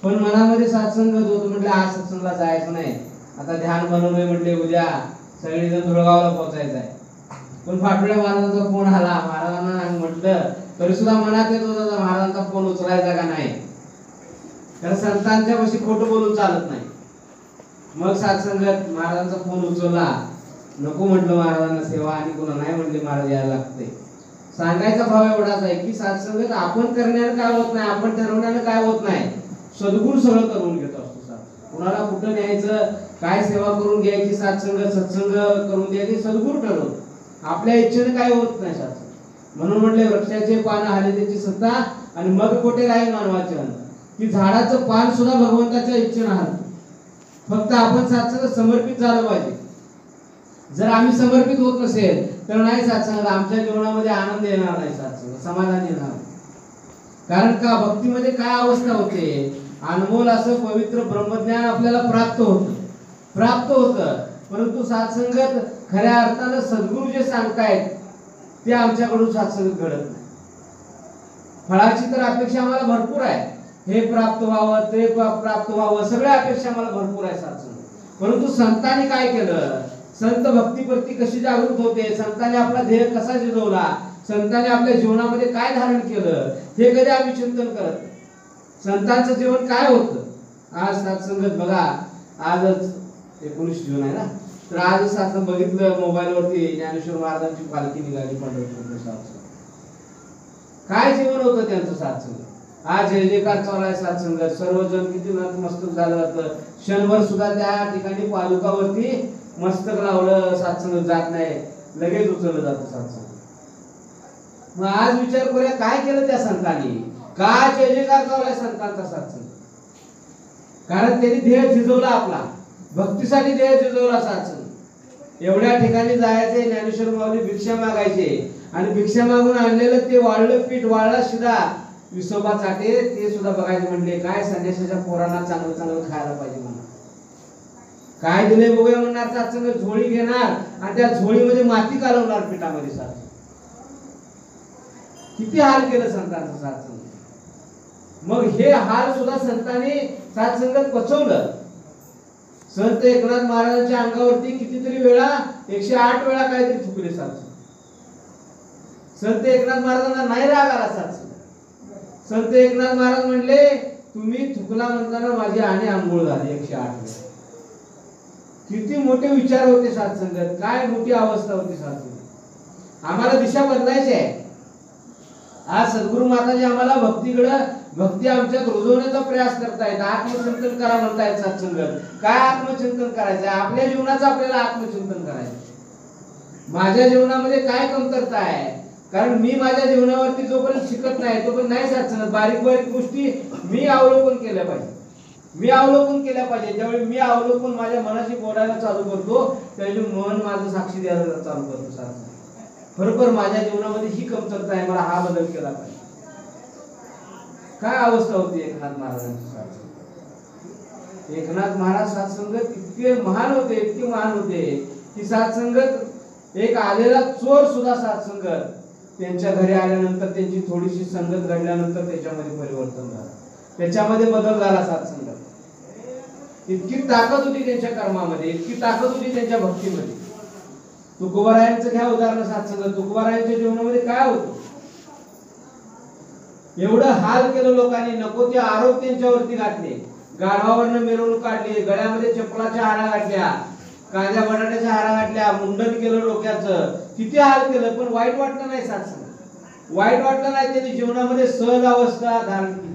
पण मनामध्ये सात्संगत होतं, म्हटलं आज सत्संगला जायचं नाही, आता ध्यान बनवलंय, म्हटले उद्या सगळेजण धुळगावला पोहोचायचं आहे. पण फाटल्या महाराजांचा फोन आला, महाराजांना म्हटलं तरी सुद्धा मनात येत होता महाराजांचा फोन उचलायचा का नाही. कारण संतांच्या पाशी खोटं बोलून चालत नाही. मग सात्संगत महाराजांचा फोन उचलला, नको म्हटलं महाराजांना सेवा आणि कोणा नाही म्हटले महाराज यायला लागते. सांगायचा भाव एवढाच आहे की सात्संगत आपण करण्यानं काय होत नाही, आपण ठरवण्यानं काय होत नाही, सद्गुरू सगळं करून घेत असतो. कुणाला कुठं न्यायचं, काय सेवा करून घ्यायची, सत्संग करून द्यायची सद्गुरू ठरवतो. आपल्या इच्छेने काय होत नाही सात्संग. म्हणून म्हटले वृक्षाचे पान हाले त्याची सत्ता आणि मग कोठे राहील मानवाचे अन्न. की झाडाचं पान सुद्धा भगवंताच्या इच्छेने हलतं. फक्त आपण सात्संग समर्पित झालं पाहिजे. जर आम्ही समर्पित होत नसेल तर नाही सात्संग, आमच्या जीवनामध्ये आनंद येणार नाही, सात्संग समाधान येणार. कारण का भक्तीमध्ये काय अवस्था होते, अनमोल असं पवित्र ब्रह्मज्ञान आपल्याला प्राप्त होतं. परंतु सात्संगत खऱ्या अर्थानं सद्गुरू जे सांगतायत ते आमच्याकडून सात्संगत घडत नाही. फळाची तर अपेक्षा आम्हाला भरपूर आहे, हे प्राप्त व्हावं, ते प्राप्त व्हावं, सगळ्या अपेक्षा आम्हाला भरपूर आहे सात्संग. परंतु संतांनी काय केलं, संत भक्तीप्रती कशी जागृत होते, संतांनी आपला ध्येय कसा जिजवला, संतांनी आपल्या जीवनामध्ये काय धारण केलं, हे कधी आम्ही चिंतन करत. संतांचं जीवन काय होतं. आज सात्संगत बघा, आजच 19 जून आहे ना, तर आज सात्संग बघितलं मोबाईलवरती, ज्ञानेश्वर महाराजांची पालखी निघाली पंढरपूरच्या सात्संग. काय जीवन होतं त्यांचं सात्संग. आज जय जयकार चालू आहे सात्संगत, सर्वजण किती नतमस्तक झालं जातं. क्षणभर सुद्धा त्या ठिकाणी पादुकावरती मस्तक लावलं सात्संग जात नाही, लगेच उचललं जातं सात्संग. मग आज विचार करूया काय केलं त्या संतांनी, काय जय जयकार चालू आहे संतांचा सात्संग. कारण त्यांनी ध्येय झिजवला, आपला भक्तीसाठी ध्येय झिजवला सात्संग. एवढ्या ठिकाणी जायचे, ज्ञानेश्वर माऊली भिक्षा मागायचे आणि भिक्षा मागून आणलेलं ते वाळलं पीठ, वाळला शिदा विसोबा चाटे ते सुद्धा बघायचे. म्हणले काय संन्यासाच्या पोरांना चांगलं चांगलं खायला पाहिजे म्हणून काय दिले बघूया म्हणणार सात्संग. झोळी घेणार आणि त्या झोळीमध्ये माती कालवणार पिठामध्ये सात्संग. किती हाल केलं संतांचं सात्संग. मग हे हाल सुद्धा संतांनी साथसंगत पचवलं. संत एकनाथ महाराजांच्या अंगावरती कितीतरी वेळा 108 वेळा काहीतरी थुकले साथसंगत. संत एकनाथ महाराजांना नाही राग आला साथसंगत. संत एकनाथ महाराज म्हणले तुम्ही थुकला म्हणताना माझी आणि आंघोळ झाली 108 वेळा. किती मोठे विचार होते साथसंगत, काय मोठी अवस्था होती साथसंगत. आम्हाला दिशा बदलायची आहे. आज सद्गुरु माताजी आम्हाला भक्ती आमच्यात रुजवण्याचा प्रयास करतायत. आत्मचिंतन करा म्हणतायत सत्संगत. काय आत्मचिंतन करायचं? आपल्या जीवनाचं आपल्याला आत्मचिंतन करायचं. माझ्या जीवनामध्ये काय कमतरता आहे? कारण मी माझ्या जीवनावरती जोपर्यंत शिकत नाही तोपर्यंत नाही सत्संगत. बारीक बारीक गोष्टी मी अवलोकन केल्या पाहिजे. ज्यावेळी मी अवलोकन माझ्या मनाशी बोलायला चालू करतो त्यावेळी मन माझं साक्षी द्यायला चालू करतो. सत्संगत खरोखर माझ्या जीवनामध्ये ही कमतरता आहे, मला हा बदल केला पाहिजे. काय अवस्था होती एकनाथ महाराजांची साथसंगत. एकनाथ महाराज साथसंगत इतके महान होते की साथसंगत एक आलेला चोर सुद्धा साथसंगत त्यांच्या घरी आल्यानंतर त्यांची थोडीशी संगत घडल्यानंतर त्याच्यामध्ये परिवर्तन झालं, त्याच्यामध्ये बदल झाला. साथसंगत इतकी ताकद होती त्यांच्या कर्मामध्ये, इतकी ताकद होती त्यांच्या भक्तीमध्ये. तुकोबारायांचं घ्या उदाहरण साथसंगत. तुकोबारायांच्या जीवनामध्ये काय होतं? एवढं हाल केलं लोकांनी, नको ते आरोप त्यांच्यावरती घातले. गाढवावरनं मिरवणूक काढली, गळ्यामध्ये चपलाच्या हारा घातल्या, कांद्या बटाट्याच्या हारा घातल्या, मुंडन केलं डोक्याचं, किती हाल केलं. पण वाईट वाटलं नाही साथसंगत, वाईट वाटलं नाही. त्यांनी जीवनामध्ये सहज अवस्था धारण केली.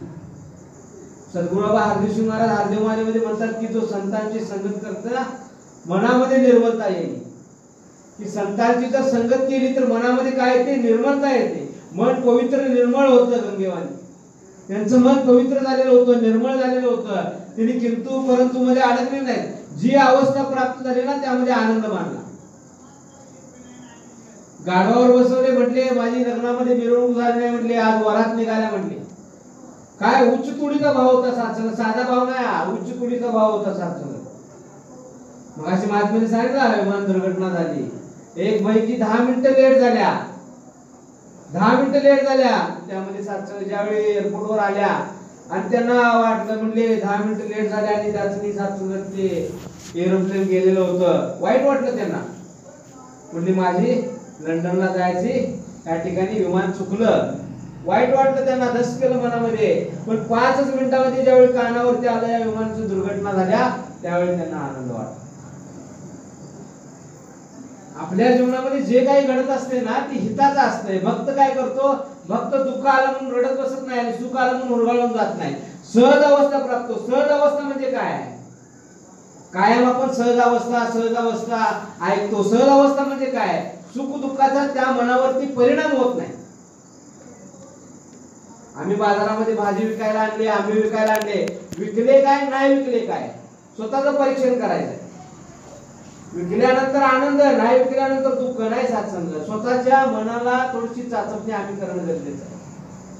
सद्गुरुबाबा हरदेवसिंग महाराज हरदेववाणीमध्ये म्हणतात की जो संतांची संगत करता मनामध्ये निर्मलता येईल. की संतांची जर संगत केली तर मनामध्ये काय येते? निर्मलता येते. मन पवित्र निर्मळ होतं. गंगेवाणी त्यांचं मन पवित्र झालेलं होतं, निर्मळ झालेलं होतं. त्यांनी किंतु परंतु मध्ये अडकले नाही. जी अवस्था प्राप्त झाली ना त्यामध्ये आनंद मानला. गाढवावर बसवले म्हटले, माझी लग्नामध्ये मिरवणूक झाली नाही म्हटले, आज वरात निघाल्या म्हटले. काय उच्च तुडीचा भाव होता साथसंगत, साधा भाव नाही, उच्च तुडीचा भाव होता साथसंगत. मग अशी महात्म्याने सांगितलं विमान दुर्घटना झाली, एक बाईची 10 मिनिटं लेट झाल्या, 10 मिनिटं लेट झाल्या. त्यामध्ये साथसंगत ज्यावेळी एअरपोर्टवर आल्या आणि त्यांना वाटलं म्हणले 10 मिनिटं लेट झाल्या आणि त्याचनी साथसंगत ते एरोप्लेन गेलेलं होतं. वाईट वाटलं त्यांना. म्हणली माझी लंडनला जायची, त्या ठिकाणी विमान चुकलं. वाईट वाटलं त्यांना, धस केलं मनामध्ये. पण 5 मिनिटांमध्ये ज्यावेळी कानावरती आलं या विमानाची दुर्घटना झाल्या त्यावेळी त्यांना आनंद वाटला. आपल्या जीवनामध्ये जे काही घडत असते ना ते हिताचं असतंय. भक्त काय करतो? भक्त दुःख आलं म्हणून रडत बसत नाही आणि सुख आलं म्हणून हुरळून जात नाही. सहज अवस्था प्राप्त. सहज अवस्था म्हणजे काय? कायम आपण सहज अवस्था ऐकतो. सहज अवस्था म्हणजे काय? सुख दुःखाचा त्या मनावरती परिणाम होत नाही. आम्ही बाजारामध्ये भाजी विकायला आणली, आंबे विकायला आणले, विकले काय नाही विकले काय स्वतःचं परीक्षण करायचं. विकल्यानंतर आनंद, नाही विकल्यानंतर दुःख नाही. साथसंगत स्वतःच्या मनाला थोडीशी चाचपणी आम्ही करणं गरजेचं आहे.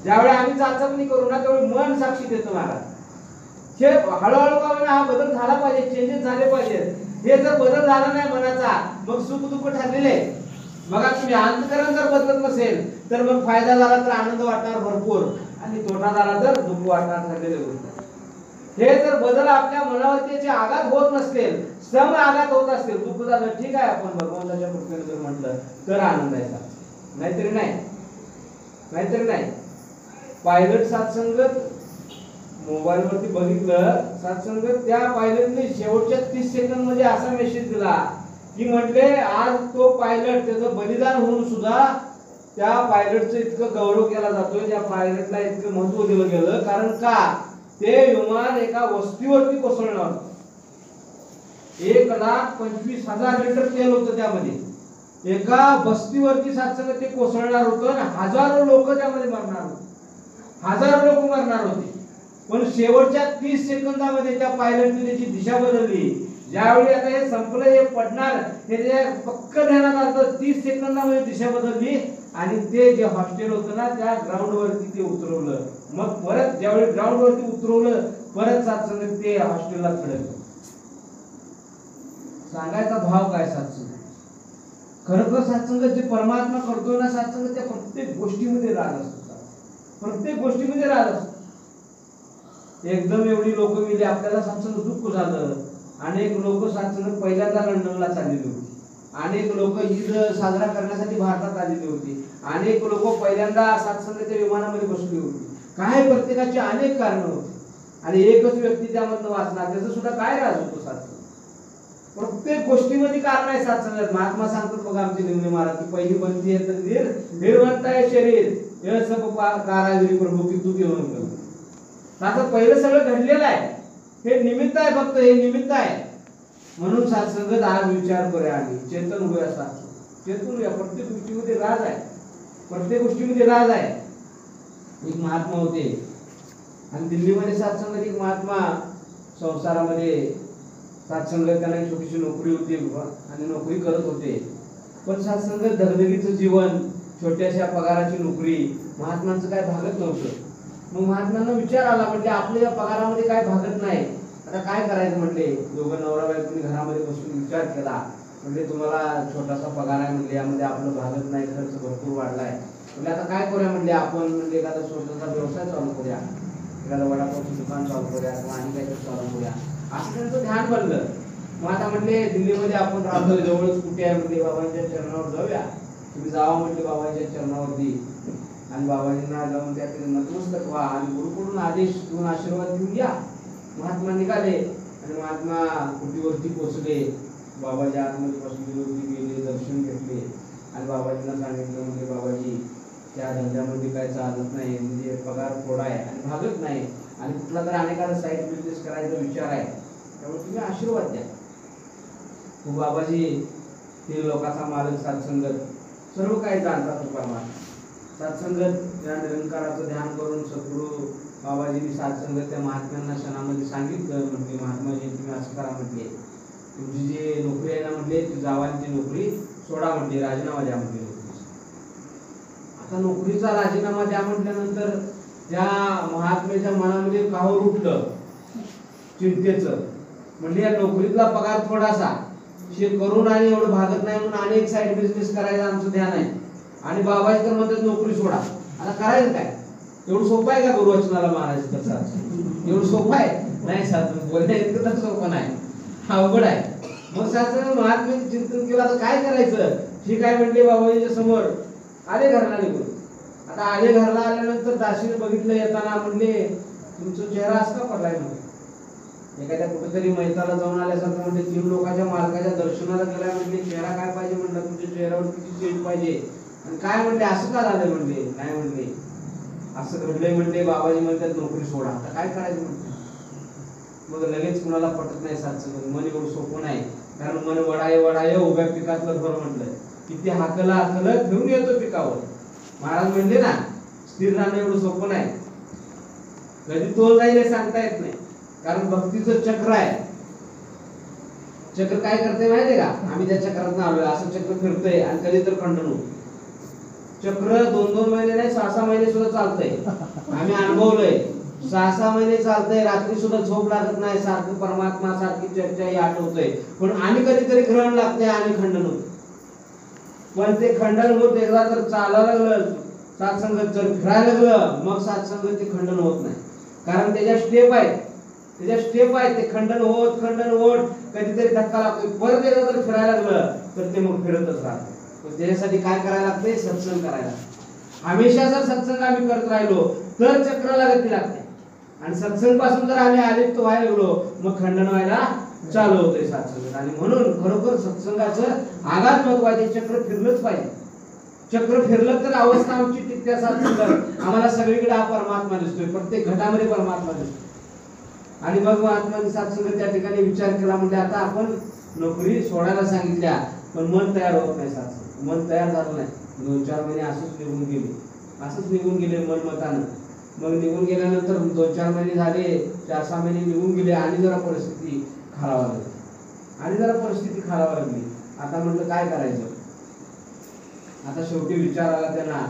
ज्यावेळी आम्ही चाचपणी करू ना त्यावेळी मन साक्षी देतो महाराज. हे हळूहळू हा बदल झाला पाहिजे, चेंजेस झाले पाहिजेत. हे जर बदल झाला नाही मनाचा मग सुख दुःख ठरलेले. बघा तुम्ही अंतकरण जर बदलत नसेल तर मग फायदा झाला तर आनंद वाटणार भरपूर आणि तोटा झाला तर दुःख वाटणार ठरलेले गोष्ट. हे जर बदल आपल्या मनावरती आघात होत नसतील, सम आघात होत असतील, दुःख झालं ठीक आहे आपण भगवंताच्या कृपेने जर म्हटलं तर आनंदायचा, नाहीतरी नाही. पायलट साथसंगत मोबाईल वरती बघितलं साथसंगत, त्या पायलटने शेवटच्या 30 सेकंद मध्ये असा मेसेज दिला की म्हटले आज तो पायलट त्याचं बलिदान होऊन सुद्धा त्या पायलटचं इतकं गौरव केला जातोय, त्या पायलटला इतकं महत्व दिलं गेलं. कारण का? ते विमान एका वस्तीवरती कोसळणार होतं. 1,25,000 लिटर तेल होतं त्यामध्ये. एका बस्तीवरती साथसंगत ते कोसळणार होतं आणि हजारो लोक त्यामध्ये मरणार होते. पण शेवटच्या 30 सेकंदामध्ये त्या पायलटने त्याची दिशा बदलली. ज्यावेळी आता हे संपलं, हे पडणार, हे पक्क ध्यानात आलं. 30 सेकंदामध्ये दिशा बदलली आणि ते जे हॉस्टेल होतं ना त्या ग्राउंड वरती ते उतरवलं. मग परत ज्यावेळी ग्राउंड वरती उतरवलं परत साथसंगत ते हॉस्टेलला खडकलं. सांगायचा भाव काय साथसंगत? खरोखर साथसंगत जे परमात्मा करतोय ना साथसंगत त्या प्रत्येक गोष्टीमध्ये राहत असतो. एकदम एवढी लोक मिली, आपल्याला सत्संग दुःख झालं. अनेक लोक सत्संग पहिल्यांदा लंडनला चाललेली होती, अनेक लोक ईद साजरा करण्यासाठी भारतात आलेली होती, अनेक लोक पहिल्यांदा सत्संगाच्या विमानामध्ये बसली होती. काय प्रत्येकाची अनेक कारण होती आणि एकच व्यक्ती त्यामधनं वाचणार, त्याचं सुद्धा काय राज होतो सत्संग. प्रत्येक गोष्टीमध्ये कारण आहे सत्संगात. महात्मा सांगतात बघा आमचे निमणे महाराज की पहिली बनती आहे तंदीर, निर्वंत आहे शरीर, हे सब कारागिरी प्रभू की तू घेऊन कर. आता पहिलं सगळं घडलेलं आहे, हे निमित्त आहे, फक्त हे निमित्त आहे. म्हणून सत्संगात आज विचार करूया, आम्ही चेतन होऊया, चेतन होऊया. प्रत्येक गोष्टीमध्ये राज आहे, प्रत्येक गोष्टीमध्ये राज आहे. एक महात्मा होते आणि दिल्लीमध्ये सत्संगात एक महात्मा संसारामध्ये सत्संगात त्यांना एक छोटीशी नोकरी होती आणि नोकरी करत होते. पण सत्संगात धगधगीचं जीवन, छोट्याशा पगाराची नोकरी महात्मांचं काय भागत नव्हतं. मग महात्म्यांना विचार आला, म्हणजे आपल्या या पगारामध्ये काय भागत नाही, आता काय करायचं म्हटले. दोघं नवरा बायकोनी घरामध्ये बसून विचार केला. म्हणजे तुम्हाला छोटासा पगार आहे म्हणजे यामध्ये आपलं भागत नाही, खर्च भरपूर वाढलाय. म्हणजे आता काय करूया म्हणले आपण, म्हणजे एखादा स्वतःचा व्यवसाय चालू करूया, एखादा वडापावचं दुकान चालू करूया किंवा आणि काहीतरी चालू करूया, असं त्यांचं ध्यान बनलं. मग आता म्हणले दिल्लीमध्ये आपण राहतो, जवळच कुठे आहे म्हणजे बाबांच्या चरणावर जाऊया. तुम्ही जावा म्हटले बाबांच्या चरणावरती आणि बाबाजींना जाऊन त्यातील नतमस्तक व्हा आणि गुरुकडून आदेश घेऊन आशीर्वाद घेऊन या. महात्मा निघाले आणि महात्मा कुटीवरती पोहोचले. बाबाजी आतमध्ये बसलेले होते, गेले, दर्शन घेतले आणि बाबाजींना सांगितलं म्हणजे बाबाजी त्या धंद्यामध्ये काय चालत नाही, म्हणजे पगार थोडा आहे आणि भागत नाही आणि कुठला तर अनेकाला साईड बिझनेस करायचा विचार आहे, त्यामुळे तुम्ही आशीर्वाद द्या. मग बाबाजी ते लोकांचा मालक, सत्संगत सर्व काही जाणतात. परमात्मा सत्संगत या निरंकाराचं ध्यान करून सद्गुरू बाबाजींनी सत्संगत त्या महात्म्यांना क्षणामध्ये सांगितलं. म्हणजे महात्माजी तुम्ही असं करा म्हटले, तुमची जी नोकरी आहे ना म्हटले ती जावांची नोकरी सोडा म्हटले, राजीनामा द्या म्हटले नोकरीचा. आता नोकरीचा राजीनामा द्या म्हटल्यानंतर त्या महात्म्याच्या मनामध्ये काहूर उठलं चिंतेचं. म्हणजे या नोकरीतला पगार थोडासा शे करून आणि एवढं भागत नाही म्हणून अनेक साईड बिझनेस करायचं आमचं ध्यान आहे आणि बाबाजी तर म्हणतात नोकरी सोडा. आता करायचं काय? एवढं सोपं आहे का गुरुवचनाला महाराज? तसं एवढं सोपं आहे नाही, साधन बोलण्या इतकं तर सोपं नाही, अवघड आहे. मग शास्त्र महात्म्याने चिंतन केलं, आता काय करायचं? ठीक आहे म्हटले. बाबाजीच्या समोर आले घरला निघून. आता आले घरला आल्यानंतर दासीने बघितलं येताना, म्हणले तुमचा चेहरा असं का पडलाय? म्हणजे एखाद्या कुठेतरी मैताला जाऊन आल्यासारखं, म्हणजे 3 लोकांच्या मालकाच्या दर्शनाला गेलाय, म्हणजे चेहरा काय पाहिजे म्हणलं, तुमच्या चेहऱ्यावर किती चेंज पाहिजे आणि काय म्हणले असं का झालं? म्हणले नाही म्हणले असं घडलंय. म्हणले बाबाजी म्हणतात नोकरी सोडा. आता काय करायचं म्हणते. मग लगेच कुणाला पटत नाही सत्संग. मन एवढं सोपं नाही, कारण मन वडाय उभ्या पिकातलं घर म्हटलं किती हाकला हाकलं घेऊन येतो पिकावर. महाराज म्हणले ना स्थिर राहणं एवढं सोपं नाही, कधी तोल जाईल हे सांगता येत नाही. कारण भक्तीचं चक्र आहे. चक्र काय करते माहितीये का? आम्ही त्या चक्रात आलोय, असं चक्र फिरतंय आणि कधी तर खंडन होत. चक्र 2-2 महिने नाही, 6-6 महिने सुद्धा चालतंय. आम्ही अनुभवलंय. 6-6 महिने चालतंय, रात्री सुद्धा झोप लागत नाही, सारखं परमात्मा सारखी चर्चा आठवतंय. पण आणि कधीतरी ग्रहण लागते आणि खंडन होत. पण ते खंडन होत एकदा तर चालायला लागलं सत्संगत, जर फिरायला लागलं मग सत्संगत ते खंडन होत नाही. कारण त्याच्या स्टेप आहेत, ते खंडन होत कधीतरी धक्का लागतो. परत एकदा जर फिरायला लागलं तर ते मग फिरतच राहतं. त्याच्यासाठी काय करायला लागते? सत्संग करायला. हमेशा जर सत्संग आम्ही करत राहिलो तर चक्राला गती लागते आणि सत्संग पासून जर आम्ही आलिप्त व्हायला लागलो मग खंडन व्हायला चालू होतंय सत्संग. आणि म्हणून खरोखर सत्संगाचं आगात महत्व आहे. चक्र फिरलंच पाहिजे. चक्र फिरलं तर अवस्था आमची टिकत्या. सत्संग आम्हाला सगळीकडे हा परमात्मा दिसतोय, प्रत्येक घटामध्ये परमात्मा दिसतोय. आणि मग महात्माने सत्संग त्या ठिकाणी विचार केला. म्हणजे आता आपण नोकरी सोडायला सांगितल्या पण मन तयार होत नाही. सत्संग मन तयार झालं नाही. 2-4 महिने असंच निघून गेले मनमतानं. मग निघून गेल्यानंतर 2-4 महिने झाले, 4-6 महिने निघून गेले आणि जरा परिस्थिती खालावा लागली. आता म्हटलं काय करायचं? आता शेवटी विचार आला त्यांना.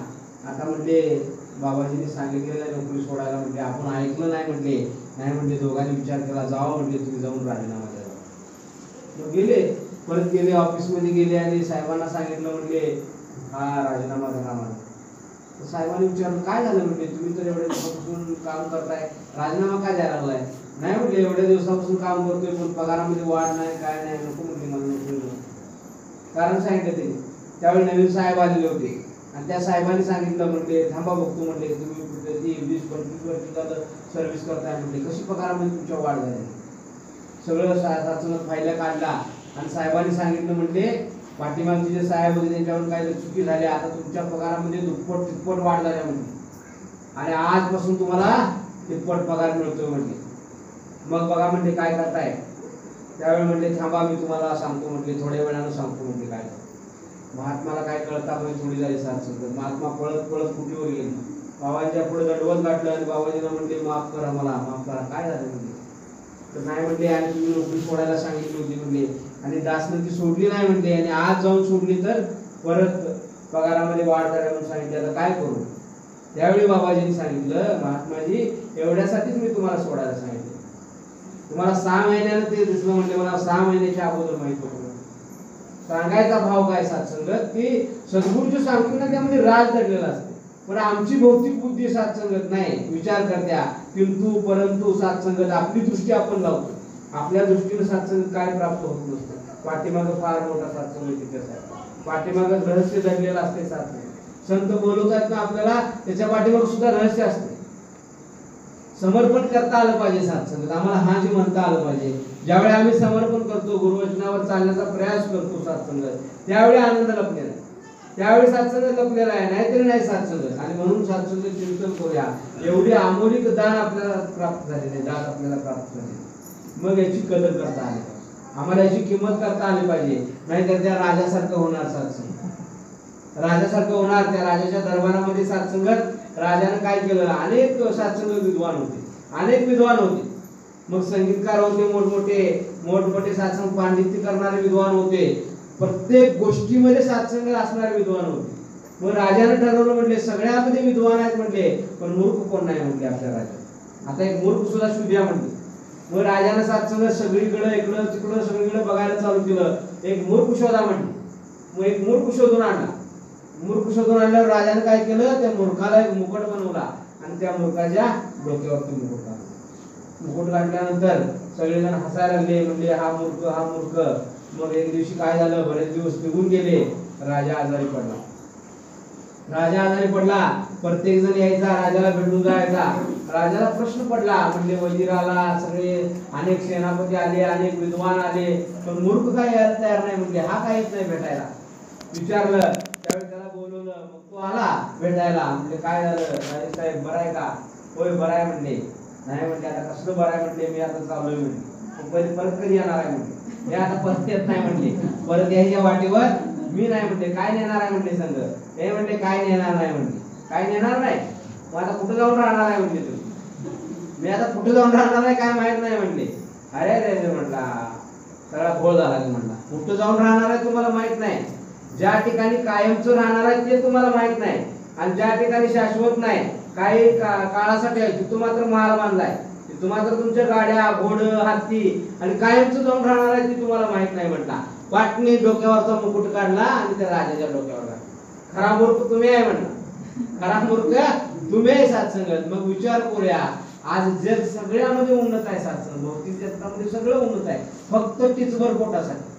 आता म्हणले बाबाजींनी सांगितलेलं नोकरी सोडायला. म्हणजे आपण ऐकलं नाही. म्हटले दोघांनी विचार केला, जावा म्हटले तुम्ही जाऊन राजीनामा द्या. मग गेले, परत गेले ऑफिसमध्ये गेले आणि साहेबांना सांगितलं. म्हणले हा राजीनामा द्या. तर साहेबांनी विचारलं काय झालं म्हणजे तुम्ही तर एवढ्या दिवसापासून काम करताय, राजीनामा काय द्यायला लागलाय? नाही म्हटले एवढ्या दिवसापासून काम करतोय पण पगारामध्ये वाढ नाही, काय नाही, नको म्हटले मला नोकरी. कारण सांगितलं त्यांनी. त्यावेळी नवीन साहेब आलेले होते आणि त्या साहेबांनी सांगितलं म्हटले थांबा बघतो म्हटले, तुम्ही 20-25 वर्ष झालं सर्व्हिस करताय म्हटले, कशी पगारामध्ये तुमच्या वाढ झाली? सगळं साहेबांचं फायला काढला आणि साहेबांनी सांगितलं म्हटले पाठीमागचे जे साहेब होते त्यांच्यावर काही चुकी झाली, आता तुमच्या पगारामध्ये दुप्पट तिप्पट वाढ झाल्या म्हटले आणि आजपासून तुम्हाला तिप्पट पगार मिळतोय म्हटले. मग बघा म्हटले काय करताय? त्यावेळी म्हटले थांबा मी तुम्हाला सांगतो म्हटले, थोड्या वेळानं सांगतो म्हटले. काय महात्माला काय कळता म्हणजे थोडी झाली साथ संगत. महात्मा पळत पळत कुटीवर गेले, बाबांच्या पुढे दंडवत गाठलं आणि बाबाजींना म्हटले माफ करा, मला माफ करा. काय झालं म्हटले? तर नाही म्हटले आणि तुम्ही नोकरी सोडायला सांगितली होती म्हटले आणि दासनं ती सोडली नाही म्हटले आणि आज जाऊन सोडली तर परत पगारामध्ये वाढ झाल्या म्हणून सांगितले, आता काय करू? त्यावेळी बाबाजींनी सांगितलं महात्माजी एवढ्यासाठीच मी तुम्हाला सोडायला सांगितलं. तुम्हाला 6 महिन्यानं ते दिसलं म्हटले, मला 6 महिन्याच्या अगोदर माहित होतं. सांगायचा भाव काय सात्संगत की सद्गुरूचे सांगतो ना त्यामध्ये राज दडलेला असते, पण आमची भौतिक बुद्धी सात्संगत नाही विचार करत्या, किंतु परंतु सात्संगत आपली दृष्टी आपण लावतो. आपल्या दृष्टीने सात्संगत काय प्राप्त होत नसतं. पाठीमागं फार मोठा सात्संगत इतिहास आहे, पाठीमागं रहस्य दडलेलं असते. सात्संगत संत बोलवतात ना आपल्याला, त्याच्या पाठीमागं सुद्धा रहस्य असते. समर्पण करता आलं पाहिजे सात्संगत, आम्हाला हा जी म्हणता आलं पाहिजे. ज्यावेळी आम्ही समर्पण करतो, गुरुवचनावर चालण्याचा प्रयास करतो सात्संगत, त्यावेळी आनंद लपलेला आहे, त्यावेळी सात्संगत लपलेला आहे, नाहीतरी नाही सात्संगत. आणि म्हणून सात्संगत चिंतन करूया. एवढी अमोलिक दान आपल्याला प्राप्त झालेली, दान आपल्याला प्राप्त झाले, मग याची कदर करता आली पाहिजे, आम्हाला याची किंमत करता आली पाहिजे. नाहीतर त्या राजासारखं होणार सात्संगत, राजासारखं होणार. त्या राजाच्या दरबारामध्ये सात्संगत, राजाने काय केलं, अनेक सात्संगत विद्वान होते, अनेक विद्वान होते. मग संगीतकार होते, मोठमोठे सात्संग पांडित्य करणारे विद्वान होते, प्रत्येक गोष्टीमध्ये सात्संग असणारे विद्वान होते. मग राजाने ठरवलं म्हटले सगळ्यामध्ये विद्वान आहेत म्हटले, पण मूर्ख कोण नाही म्हटले आपल्या राजा. आता एक मूर्ख सुद्धा शोधूया म्हटले. मग राजाने सात्संग सगळीकडे इकडं तिकडं सगळीकडे बघायला चालू केलं. एक मूर्ख शोधा म्हटले. मग एक मूर्ख शोधून आणला. मूर्ख शोधून आणल्यावर राजाने काय केलं, त्या मूर्खाला एक मुकुट बनवला आणि त्या मूर्खाच्या डोक्यावरती मुकुट काढला. मुकुट काढल्यानंतर सगळेजण हसायला लागले, म्हणजे हा मूर्ख, हा मूर्ख. मग एक दिवशी काय झालं, बरेच दिवस निघून गेले, राजा आजारी पडला. राजा आजारी पडला, प्रत्येक जण यायचा, राजाला भेटून जायचा. राजाला प्रश्न पडला, म्हणजे वजीर आला, सगळे अनेक सेनापती आले, अनेक विद्वान आले, पण मूर्ख काय यायला तयार नाही. म्हणजे हा काहीच नाही भेटायला. विचारलं, त्यावेळी त्याला बोलवलं. मग तो आला भेटायला. म्हणजे काय झालं राजे साहेब, बरं आहे का? होय बरं आहे म्हणले. नाही म्हणले, आता कसलं बरं आहे म्हणले, मी आता चाललोय म्हणले. परत कधी येणार आहे म्हणले, मी आता परत येत नाही म्हणले, परत यायच्या वाटेवर मी नाही म्हणले. काय नेणार आहे म्हणले संघ? हे म्हणले काय नेणार नाही म्हणले. काय नेणार नाही? मग आता कुठं जाऊन राहणार आहे म्हणले तुम्ही? मी आता कुठे जाऊन राहणार आहे काय माहित नाही म्हणले. अरे रे म्हटला, सगळा घोळ झाला की म्हणला. कुठं जाऊन राहणार आहे तुम्हाला माहित नाही, ज्या ठिकाणी कायमचं राहणार आहे ते तुम्हाला माहित नाही, आणि ज्या ठिकाणी शाश्वत नाही, काही काळासाठी आहे, तिथं मात्र महाल बांधलाय, तिथं मात्र तुमच्या गाड्या, घोड, हत्ती आणि कायमचं जाऊन राहणार आहे ते तुम्हाला माहित नाही म्हटला. पाटणी डोक्यावरचा मुकुट काढला आणि त्या राजाच्या डोक्यावर काढला. खरा मूर्ख तुम्ही आहे म्हणला, खरा मूर्ख तुम्ही आहे सात्संगत. मग विचार करूया, आज जग सगळ्यामध्ये उन्नत आहे सात्संग, भौतिक जगतामध्ये सगळं उन्नत आहे, फक्त टिचभर पोटासाठी.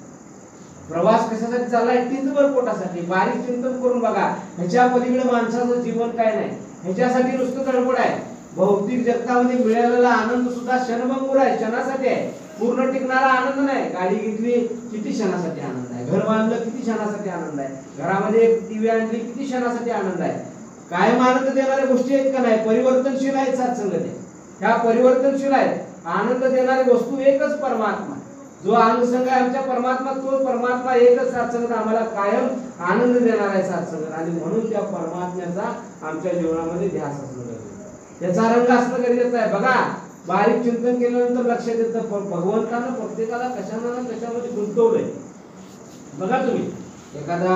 प्रवास कशासाठी चाललाय? टिचभर पोटासाठी. बारीक चिंतन करून बघा, ह्याच्या पलीकडे माणसाचं जीवन काय नाही, ह्याच्यासाठी नुसतं गडबड आहे. भौतिक जगतामध्ये मिळालेला आनंद सुद्धा क्षणभंगूर आहे, क्षणासाठी आहे, पूर्ण टिकणारा आनंद नाही. गाडी घेतली किती क्षणासाठी आनंद आहे, घर बांधलं किती क्षणासाठी आनंद आहे, घरामध्ये एक टीव्ही आणली किती क्षणासाठी आनंद आहे. कायम आनंद देणाऱ्या गोष्टी आहेत का नाही? परिवर्तनशील आहेत सात्संगत. ह्या परिवर्तनशील आहेत. आनंद देणारी वस्तू एकच परमात्मा, जो अंगसंग आहे आमच्या परमात्मा, तो परमात्मा एकच सात्संगत आम्हाला कायम आनंद देणार आहे सात्संगत. आणि म्हणून त्या परमात्म्याचा आमच्या जीवनामध्ये ध्यास असणं गरजेचं, त्याचा रंग असणं गरजेचं आहे. बघा, बारीक चिंतन केल्यानंतर लक्षात येतं भगवंतानं प्रत्येकाला कशाला ना कशामध्ये गुंतवलंय. बघा तुम्ही, एखादा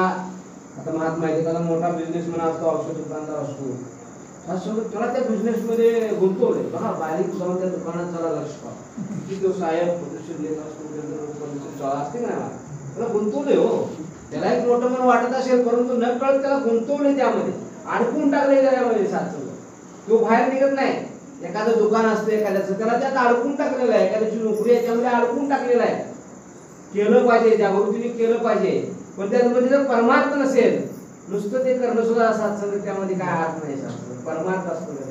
आता महात्मा आहे, एखादा मोठा बिझनेसमॅन असतो, औषध दुकानदार असतो, त्याला त्या बिझनेस मध्ये गुंतवलंय. बघा, बारीक जाऊन त्या दुकानात जरा लक्ष करा, की तो साहेब पद्धतशीर देत असतो, असते का नाही, त्याला गुंतवलंय. हो, त्याला एक मोठं मन वाटत असेल, परंतु न कळत त्याला गुंतवलंय त्यामध्ये. अडकून टाकले त्यामध्ये सत्संग. तो बाहेर निघत नाही. एखादं दुकान असतं एखाद्याचं, त्याला त्यात अडकून टाकलेलं आहे. एखाद्याची नोकरी याच्यामध्ये अडकून टाकलेलं आहे. केलं पाहिजे, जागृतीने केलं पाहिजे, पण त्यामध्ये जर परमार्थ नसेल, नुसतं ते करणं सुद्धा सत्संग त्यामध्ये काय अर्थ नाही. सत्संग परमार्थ असतो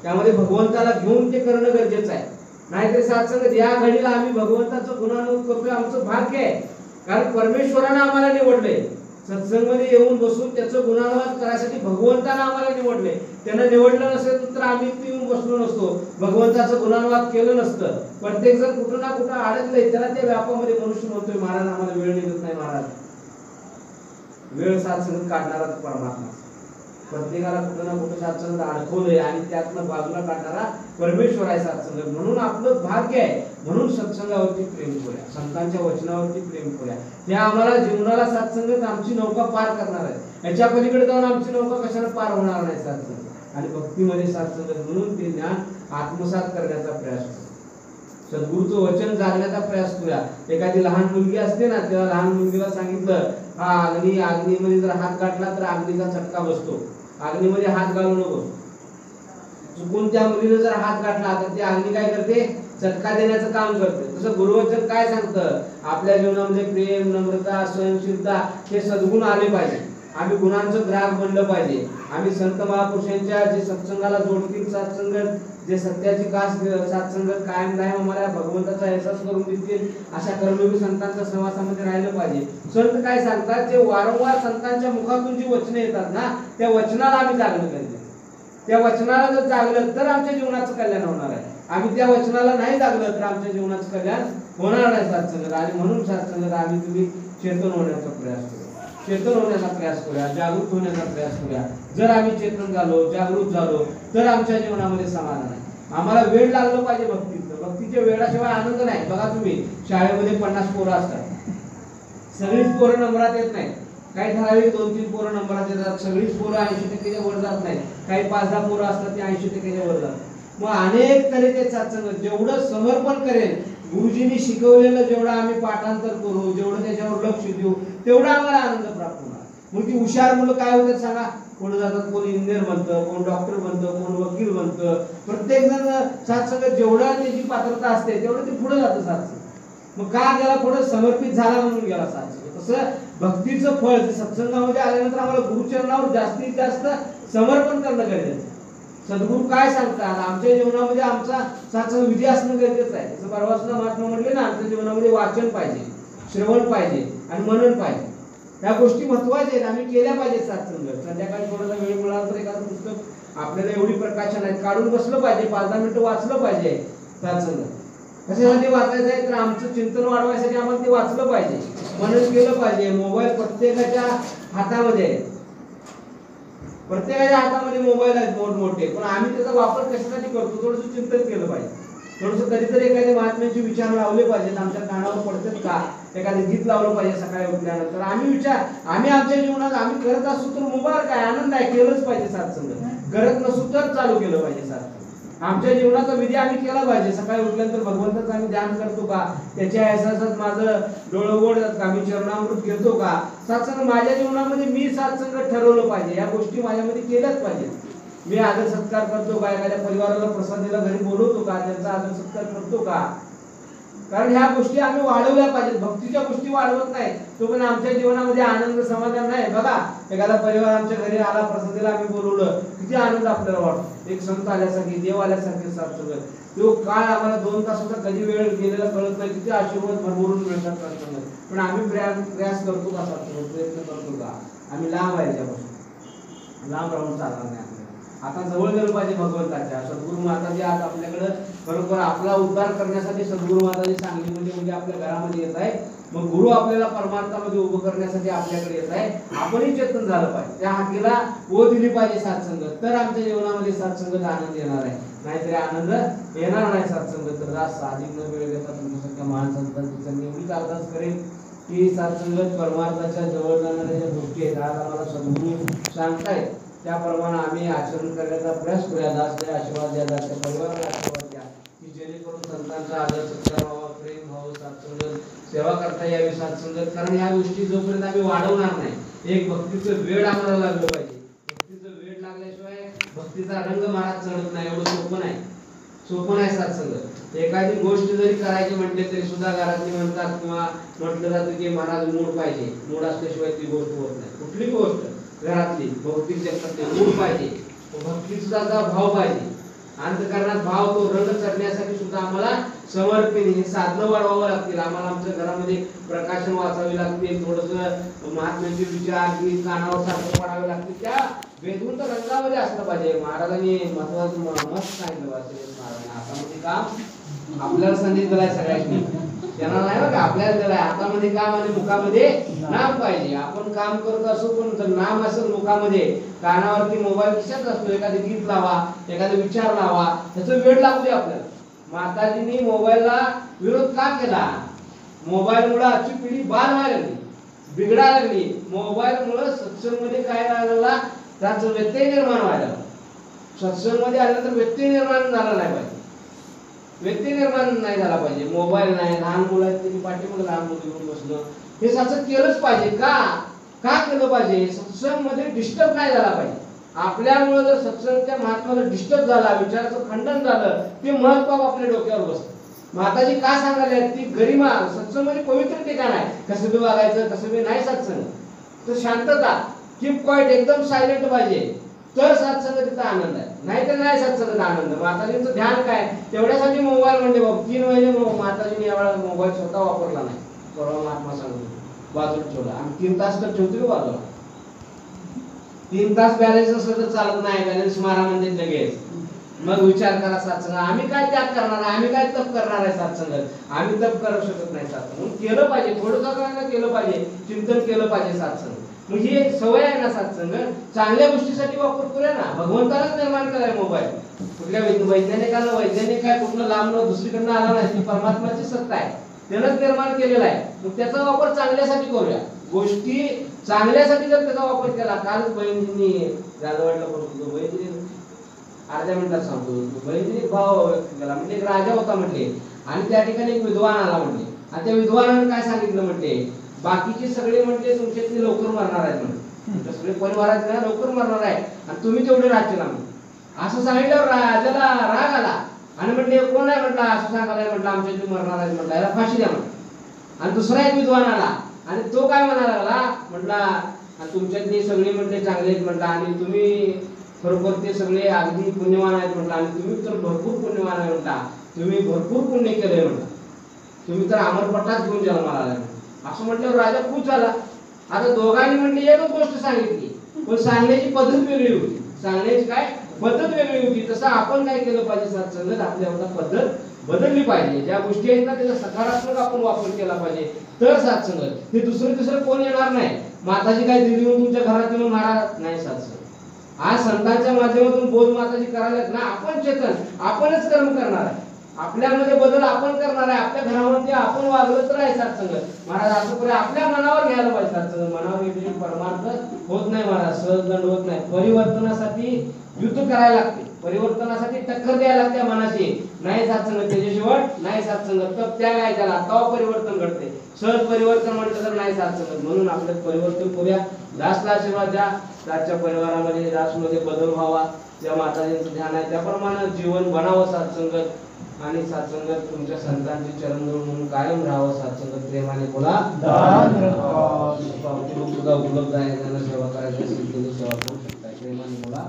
त्यामध्ये भगवंताला घेऊन ते करणं गरजेचं आहे. नाहीतर सत्संग या घडीला आम्ही भगवंताचं गुणानुभ करतोय, आमचं भाग्य आहे. कारण परमेश्वरानं आम्हाला निवडले. सत्संग मध्ये येऊन बसून त्याचं गुणानुवाद करायसाठी भगवंतानं आम्हाला निवडले. त्यानं निवडलं नसेल तर आम्ही येऊन बसलो नसतो, भगवंताचं गुणानुवाद केलं नसतं. प्रत्येक जण कुठं ना कुठं अडकलंय, त्याला त्या व्यापामध्ये मनुष्य म्हणतोय महाराज आम्हाला वेळ निघत नाही. महाराज वेळ सत्संग काढणारा परमात्मा. प्रत्येकाला कुठं ना कुठं सत्संग अडकवलंय आणि त्यातनं बाजूला काढणारा परमेश्वर आहे सत्संग. म्हणून आपलं भाग्य आहे. म्हणून सत्संगावरती प्रेम करूया, संतांच्या वचनावरती प्रेम करूया. हे आम्हाला जीवनाला सत्संग आमची नौका पार करणार आहे. याच्या पलीकडे जाऊन आमची नौका कशाला पार होणार नाही सत्संग. आणि भक्तीमध्ये सत्संग म्हणून ते ज्ञान आत्मसात करण्याचा प्रयास करू. सद्गुरूचं वचन जागण्याचा प्रयास करूया. एखादी लहान मुलगी असते ना, तेव्हा लहान मुलगीला सांगितलं हा अग्नीमध्ये जर हात गाठला तर अग्नीचा चटका बसतो, अग्नीमध्ये हात घालू नको. चुकून त्या मुलीने जर हात गाठला तर ती अग्नी काय करते, चटका देण्याचं काम करते. तसं गुरुवचन काय सांगतं, आपल्या जीवनामध्ये प्रेम, नम्रता, सहनशीलता हे सद्गुण आले पाहिजे. आम्ही गुणांचं ग्राहक बनलं पाहिजे. आम्ही संत महापुरुषांच्या जे सत्संगाला जोडतील सत्संगत, जे सत्याची कास सत्संगत कायम राहील, आम्हाला भगवंताचा एहसास करून देतील अशा कर्मयोगी संतांच्या सहवासामध्ये राहिलं पाहिजे. संत काय सांगतात, जे वारंवार संतांच्या मुखातून जी वचने येतात ना, त्या वचनाला आम्ही जागलं पाहिजे. त्या वचनाला जर जागलं तर आमच्या जीवनाचं कल्याण होणार आहे. आम्ही त्या वचनाला नाही जागलं तर आमच्या जीवनाचं कल्याण होणार नाही सत्संगात. आणि म्हणून सत्संगात आम्ही तुम्ही चेतन होण्याचा प्रयास करूया, चेतन होण्याचा प्रयास करूया, जागृत होण्याचा प्रयास करूया. जर आम्ही चेतन झालो, जागृत झालो तर आमच्या जीवनामध्ये समाधान आहे. आम्हाला वेळ लागलं पाहिजे भक्तीचं. भक्तीच्या वेळाशिवाय आनंद नाही. बघा तुम्ही शाळेमध्ये 50 पोरं असतात, सगळीच पोरं नंबरात येत नाही. काही ठराविक 2-3 पोरं नंबरात येतात. सगळीच पोरं 80% वर जात नाही. काही 5-10 पोरं असतात ते 80% वर जातात. मग अनेक तऱ्हेचे सत्संग, जेवढं समर्पण करेल, गुरुजींनी शिकवलेलं जेवढं आम्ही पाठांतर करू, जेवढं त्याच्यावर लक्ष देऊ, तेवढा आम्हाला आनंद प्राप्त होणार. मग ती हुशार मुलं काय होतात सांगा, कोण जातात, कोण इंजिनियर बनतं, कोण डॉक्टर बनतं, कोण वकील बनतं. प्रत्येक जण सत्संग जेवढं त्याची पात्रता असते तेवढं ते पुढे जातं सत्संग. मग का गेला, पुढे समर्पित झाला म्हणून गेला सत्संग. तसं भक्तीचं फळ सत्संगामध्ये आल्यानंतर आम्हाला गुरुचरणावर जास्तीत जास्त समर्पण करणं गरजेचं. सद्गुरू काय सांगतात, आमच्या जीवनामध्ये आमचा सत्संग विधी असणं गरजेचं आहे. जसं परवासना महात्मा म्हटले ना, आमच्या जीवनामध्ये वाचन पाहिजे, श्रवण पाहिजे आणि मनन पाहिजे. या गोष्टी महत्वाच्या आहेत, आम्ही केल्या पाहिजेत. सत्संग संध्याकाळी थोडासा वेळ मिळाला तर एखादं पुस्तक आपल्याला एवढी प्रकाशन आहे काढून बसलं पाहिजे, 5-10 मिनिटं वाचलं पाहिजे. सत्संग कशासाठी वाचायचं आहे तर आमचं चिंतन वाढवायसाठी आम्हाला ते वाचलं पाहिजे, मनन केलं पाहिजे. मोबाईल प्रत्येकाच्या हातामध्ये आहे, प्रत्येकाच्या हातामध्ये मोबाईल आहेत मोठमोठे, पण आम्ही त्याचा वापर कशासाठी करतो थोडंसं चिंतन केलं पाहिजे. थोडंसं कधीतरी एखाद्या महात्म्याचे विचार लावले पाहिजेत, आमच्या कानावर पडतात का, एखादं गीत लावलं पाहिजे सकाळी उठल्यानंतर. आम्ही आमच्या जीवनात आम्ही करत असू तर मुबारक आहे, आनंद आहे, केलंच पाहिजे सत्संग. करत नसू तर चालू केलं पाहिजे सत्संग. आमच्या जीवनाचा विधी आम्ही केला पाहिजे. सकाळी उठल्यानंतर भगवंताचं आम्ही ध्यान करतो का, त्याच्या एहसासात माझं डोळं उघडतात का, मी चरणामृत घेतो का. सत्संग माझ्या जीवनामध्ये मी सत्संग ठरवलं पाहिजे, या गोष्टी माझ्यामध्ये केल्याच पाहिजे. मी आदर सत्कार करतो का, एखाद्या परिवाराला प्रसादीला घरी बोलवतो का, त्यांचा आदर सत्कार करतो का. कारण ह्या गोष्टी आम्ही वाढवल्या पाहिजेत. भक्तीच्या गोष्टी वाढवत नाही तो पण आमच्या जीवनामध्ये आनंद समाधान नाही. बघा एखादा परिवार आमच्या घरी आला, प्रसादीला आम्ही बोलवलं, किती आनंद आपल्याला वाटतो. एक संत आल्यासारखी, देव आल्यासारखे सत्संग. तो काळ आम्हाला 2 तासाचा कधी वेळ गेलेला कळत नाही, किती आशीर्वाद भरभरून मिळतात सत्संग. पण आम्ही प्रयास करतो का सत्संग, प्रयत्न करतो का. आम्ही लांब आहे त्यापासून, लांब राहून चालणार नाही. आता जवळ गेलं पाहिजे भगवंताच्या. सद्गुरू माताजी आज आपल्याकडे बरोबर आपला उद्धार करण्यासाठी सद्गुरू माताजी सांगलीमध्ये म्हणजे आपल्या घरामध्ये येत आहे. मग गुरु आपल्याला परमार्थामध्ये उभं करण्यासाठी आपल्याकडे येत आहे. आपणही चेतन झालं पाहिजे, त्या हातीला ओ दिली पाहिजे सत्संगत, तर आमच्या जीवनामध्ये सत्संगत आनंद येणार आहे. नाहीतरी आनंद येणार नाही सत्संगत. तर आज साधिक न वेळ घेता तुमच्यासारख्या महान संतांची मी एवढीच अर्थात करेन की सत्संगत परमार्थाच्या जवळ जाणाऱ्या ज्या गोष्टी आहेत आज आम्हाला सद्गुरू सांगतायत त्याप्रमाणे आम्ही आचरण करण्याचा प्रयास करूया. दासला आशीर्वाद द्या, दासच्या परिवाराला आशीर्वाद द्या की जेणेकरून संतांचा आदर सत्कार व्हावा, प्रेम व्हावं, सत्संगत सेवा करता यावी सत्संगत. कारण ह्या गोष्टी जोपर्यंत आम्ही वाढवणार नाही, एक भक्तीचं वेळ आम्हाला लागलं पाहिजे. भक्तीचं भक्तीचा रंग महाराज चढत नाही, एवढं सोपं नाही सत्संग. एखादी गोष्ट जरी करायची म्हटले तरी सुद्धा घरातली म्हणतात किंवा म्हटलं जातं की महाराज मूड पाहिजे, मूड असल्याशिवाय ती गोष्ट होत नाही. कुठली गोष्ट घरातली भौतिक जगतात मूड पाहिजे, भक्तीचा भाव पाहिजे, अंतःकरणात भाव तो रंग चढण्यासाठी सुद्धा आम्हाला समर्पण हे साधनं वाढवावं लागतील. आम्हाला आमच्या घरामध्ये प्रकाशन वाचावे लागतील, थोडस महात्म्याचे विचार की कानावर सारखं पडावे लागतील. त्या वेदून तर रंगामध्ये असलं पाहिजे. महाराजांनी महत्वाचं मस्त सांगितलं महाराजांनी, हातामध्ये काम आपल्याला संदेश दिलाय सगळ्यांनी, त्यांना नाही बघा आपल्याला दिलाय. हातामध्ये काम आणि मुखामध्ये नाम पाहिजे. आपण काम करत असो पण जर नाम असेल मुखामध्ये, कानावरती मोबाईल खिशात असतो, एखादे गीत लावा, एखादा विचार लावा, त्याचा वेळ लागू दे आपल्याला. माताजींनी मोबाईलला विरोध का केला? मोबाईलमुळे आजची पिढी बाद व्हायला लागली, बिघडायला लागली. मोबाईलमुळे सत्संगमध्ये काय लागला, त्याचा व्यत्यय निर्माण व्हायला लागला. सत्संगमध्ये आल्यानंतर व्यत्यय निर्माण झाला नाही पाहिजे, व्यत्यय निर्माण नाही झाला पाहिजे. मोबाईल नाही, लहान मुलं आहेत त्यांनी पाठीमागे लहान मुलं घेऊन बसणं, हे सत्संग केलंच पाहिजे. का केलं पाहिजे? सत्संग मध्ये डिस्टर्ब नाही झाला पाहिजे. आपल्यामुळे जर सत्संगच्या महात्म्याला डिस्टर्ब झाला, विचाराचं खंडन झालं, ते महत्व आपल्या डोक्यावर बसतं. माताजी का सांगायला ती गरिमा सत्संग म्हणजे पवित्र ठिकाण आहे. कसं बी वागायचं, कसं बी नाही सत्संग. तर शांतता, कीप क्वाइट, एकदम सायलेंट पाहिजे, तर सत्संग तिथं आनंद आहे, नाहीतर नाही सत्संगाचा आनंद. माताजींचं ध्यान काय, तेवढ्यासाठी मोबाईल म्हणजे बघ 3 महिने माताजीने यावेळेला मोबाईल स्वतः वापरला नाही. परवा महात्मा सांगतो बाजूला ठेवला, आणि 3 तास तर ठेवतो बाजूला. 3 तास बॅलन्स असलं तर चालत नाही, बॅलन्स मारा म्हणजे लगेच. मग विचार करा सत्संग. आम्ही काय त्याग करणार आहे, आम्ही काय तप करणार आहे सत्संग? आम्ही तप करू शकत नाही सत्संग. केलं पाहिजे, थोडं का केलं पाहिजे, चिंतन केलं पाहिजे सत्संग. मग ही सवय आहे ना सत्संग, चांगल्या गोष्टीसाठी वापर करूया ना. भगवंतालाच निर्माण कराय मोबाईल. कुठल्या वैज्ञानिक काय कुठलं लांब दुसरीकडनं आला नाही, ती परमात्माची सत्ता आहे, त्यानंच निर्माण केलेला आहे. मग त्याचा वापर चांगल्यासाठी करूया. गोष्टी चांगल्यासाठी जर त्याचा वापर केला, कालच बहिणींनी जाधववाडला बोलतो, बहिणीने अर्ध्या मिनिटात सांगतो, बहिणीने भाव व्यक्त केला. म्हणजे एक राजा होता म्हटले, आणि त्या ठिकाणी एक विद्वान आला म्हटले, आणि त्या विद्वानाने काय सांगितलं म्हटले, बाकीचे सगळे म्हणजे तुमच्यातले लवकर मरणार आहेत म्हणजे, सगळे परिवारात लवकर मरणार आहे, आणि तुम्ही तेवढे राज्य असं सांगितल्यावर राजाला राग आला, आणि म्हटले कोण आहे म्हटलं असं सांगायला, म्हटलं आमच्यातले मरणार आहेत म्हटलं, याला फाशी द्या म्हटलं. आणि दुसरा एक विद्वान आला, आणि तो काय म्हणायला लागला, म्हटला तुमच्यातले सगळे म्हटले चांगले आहेत म्हटलं, आणि तुम्ही खरोखर ते सगळे अगदी पुण्यवान आहेत म्हटलं, आणि तुम्ही तर भरपूर पुण्यवान आहे म्हटला, तुम्ही भरपूर पुण्य केलंय म्हटलं, तुम्ही तर अमरपट्टाच घेऊन जन्माला आलाय असं म्हटल्यावर राजा खुश झाला. आता दोघांनी म्हटली एकच गोष्ट सांगितली, पण सांगण्याची पद्धत वेगळी होती. सांगण्याची काय पद्धत वेगळी होती. तसं आपण काय केलं पाहिजे सत्संगात, आपल्या पद्धत बदलली पाहिजे. ज्या गोष्टी आहेत ना त्याचा सकारात्मक आपण वापर केला पाहिजे, तर सत्संग. ते दुसरं कोण येणार नाही. माताजी काय दिली येऊन तुमच्या घरात येऊन महाराज नाही सत्संग. आज संतांच्या माध्यमातून बोध माताजी करायला ना, आपण चेतन, आपणच कर्म करणार आहे, आपल्यामध्ये बदल आपण करणार आहे, आपल्या घरामध्ये आपण वागलं तर आहे सत्संग. महाराज असं पुढे आपल्या मनावर घ्यायला पाहिजे सत्संग. मनावर घेतली परमार्थ होत नाही महाराज, सहजदंड होत नाही. परिवर्तनासाठी युद्ध करायला लागते, परिवर्तनासाठी टक्कर द्यायला लागते मनाची. नाही सत्संग त्याच्याशिवाय नाही सत्संग, तप त्याग आहे त्याला, तेव्हा परिवर्तन घडते. सहज परिवर्तन म्हटलं तर नाही सत्संग. म्हणून आपलं परिवर्तन करूया. दासला आशीर्वाद द्या, दासच्या परिवारामध्ये दासमध्ये बदल व्हावा. ज्या माताजींचं ध्यान आहे त्याप्रमाणे जीवन बनावं सत्संगत, आणि सत्संगत तुमच्या संतांचे चरणधूळ म्हणून कायम राहावं. सत्संगत प्रेमाने बोला, सुद्धा उपलब्ध आहे, त्यांना सेवा करायची असेल त्यांनी सेवा करू शकता. प्रेमाने बोला.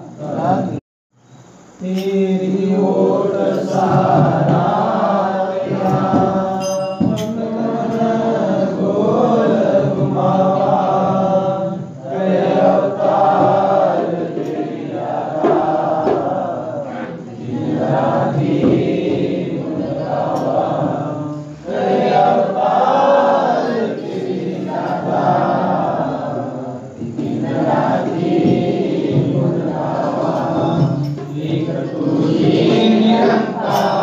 तेरी ओट सारा Nirantar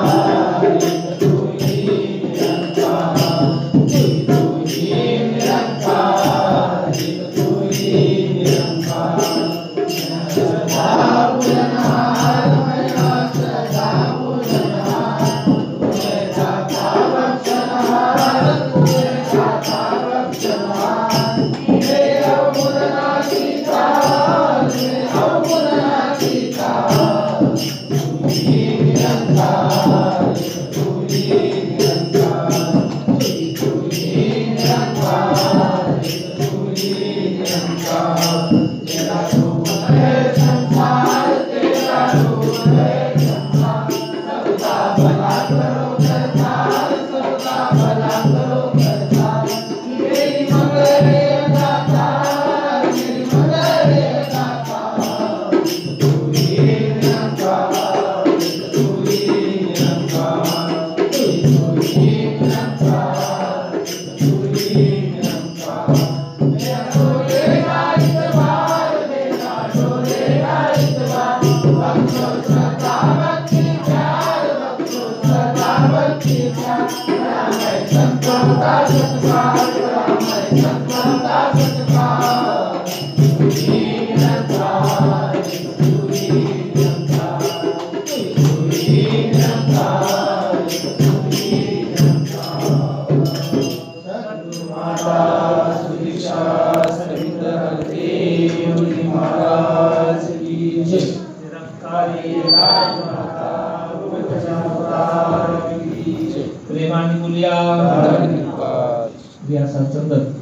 प्रेमाने बोलूया. धन्यवाद. संदर्भ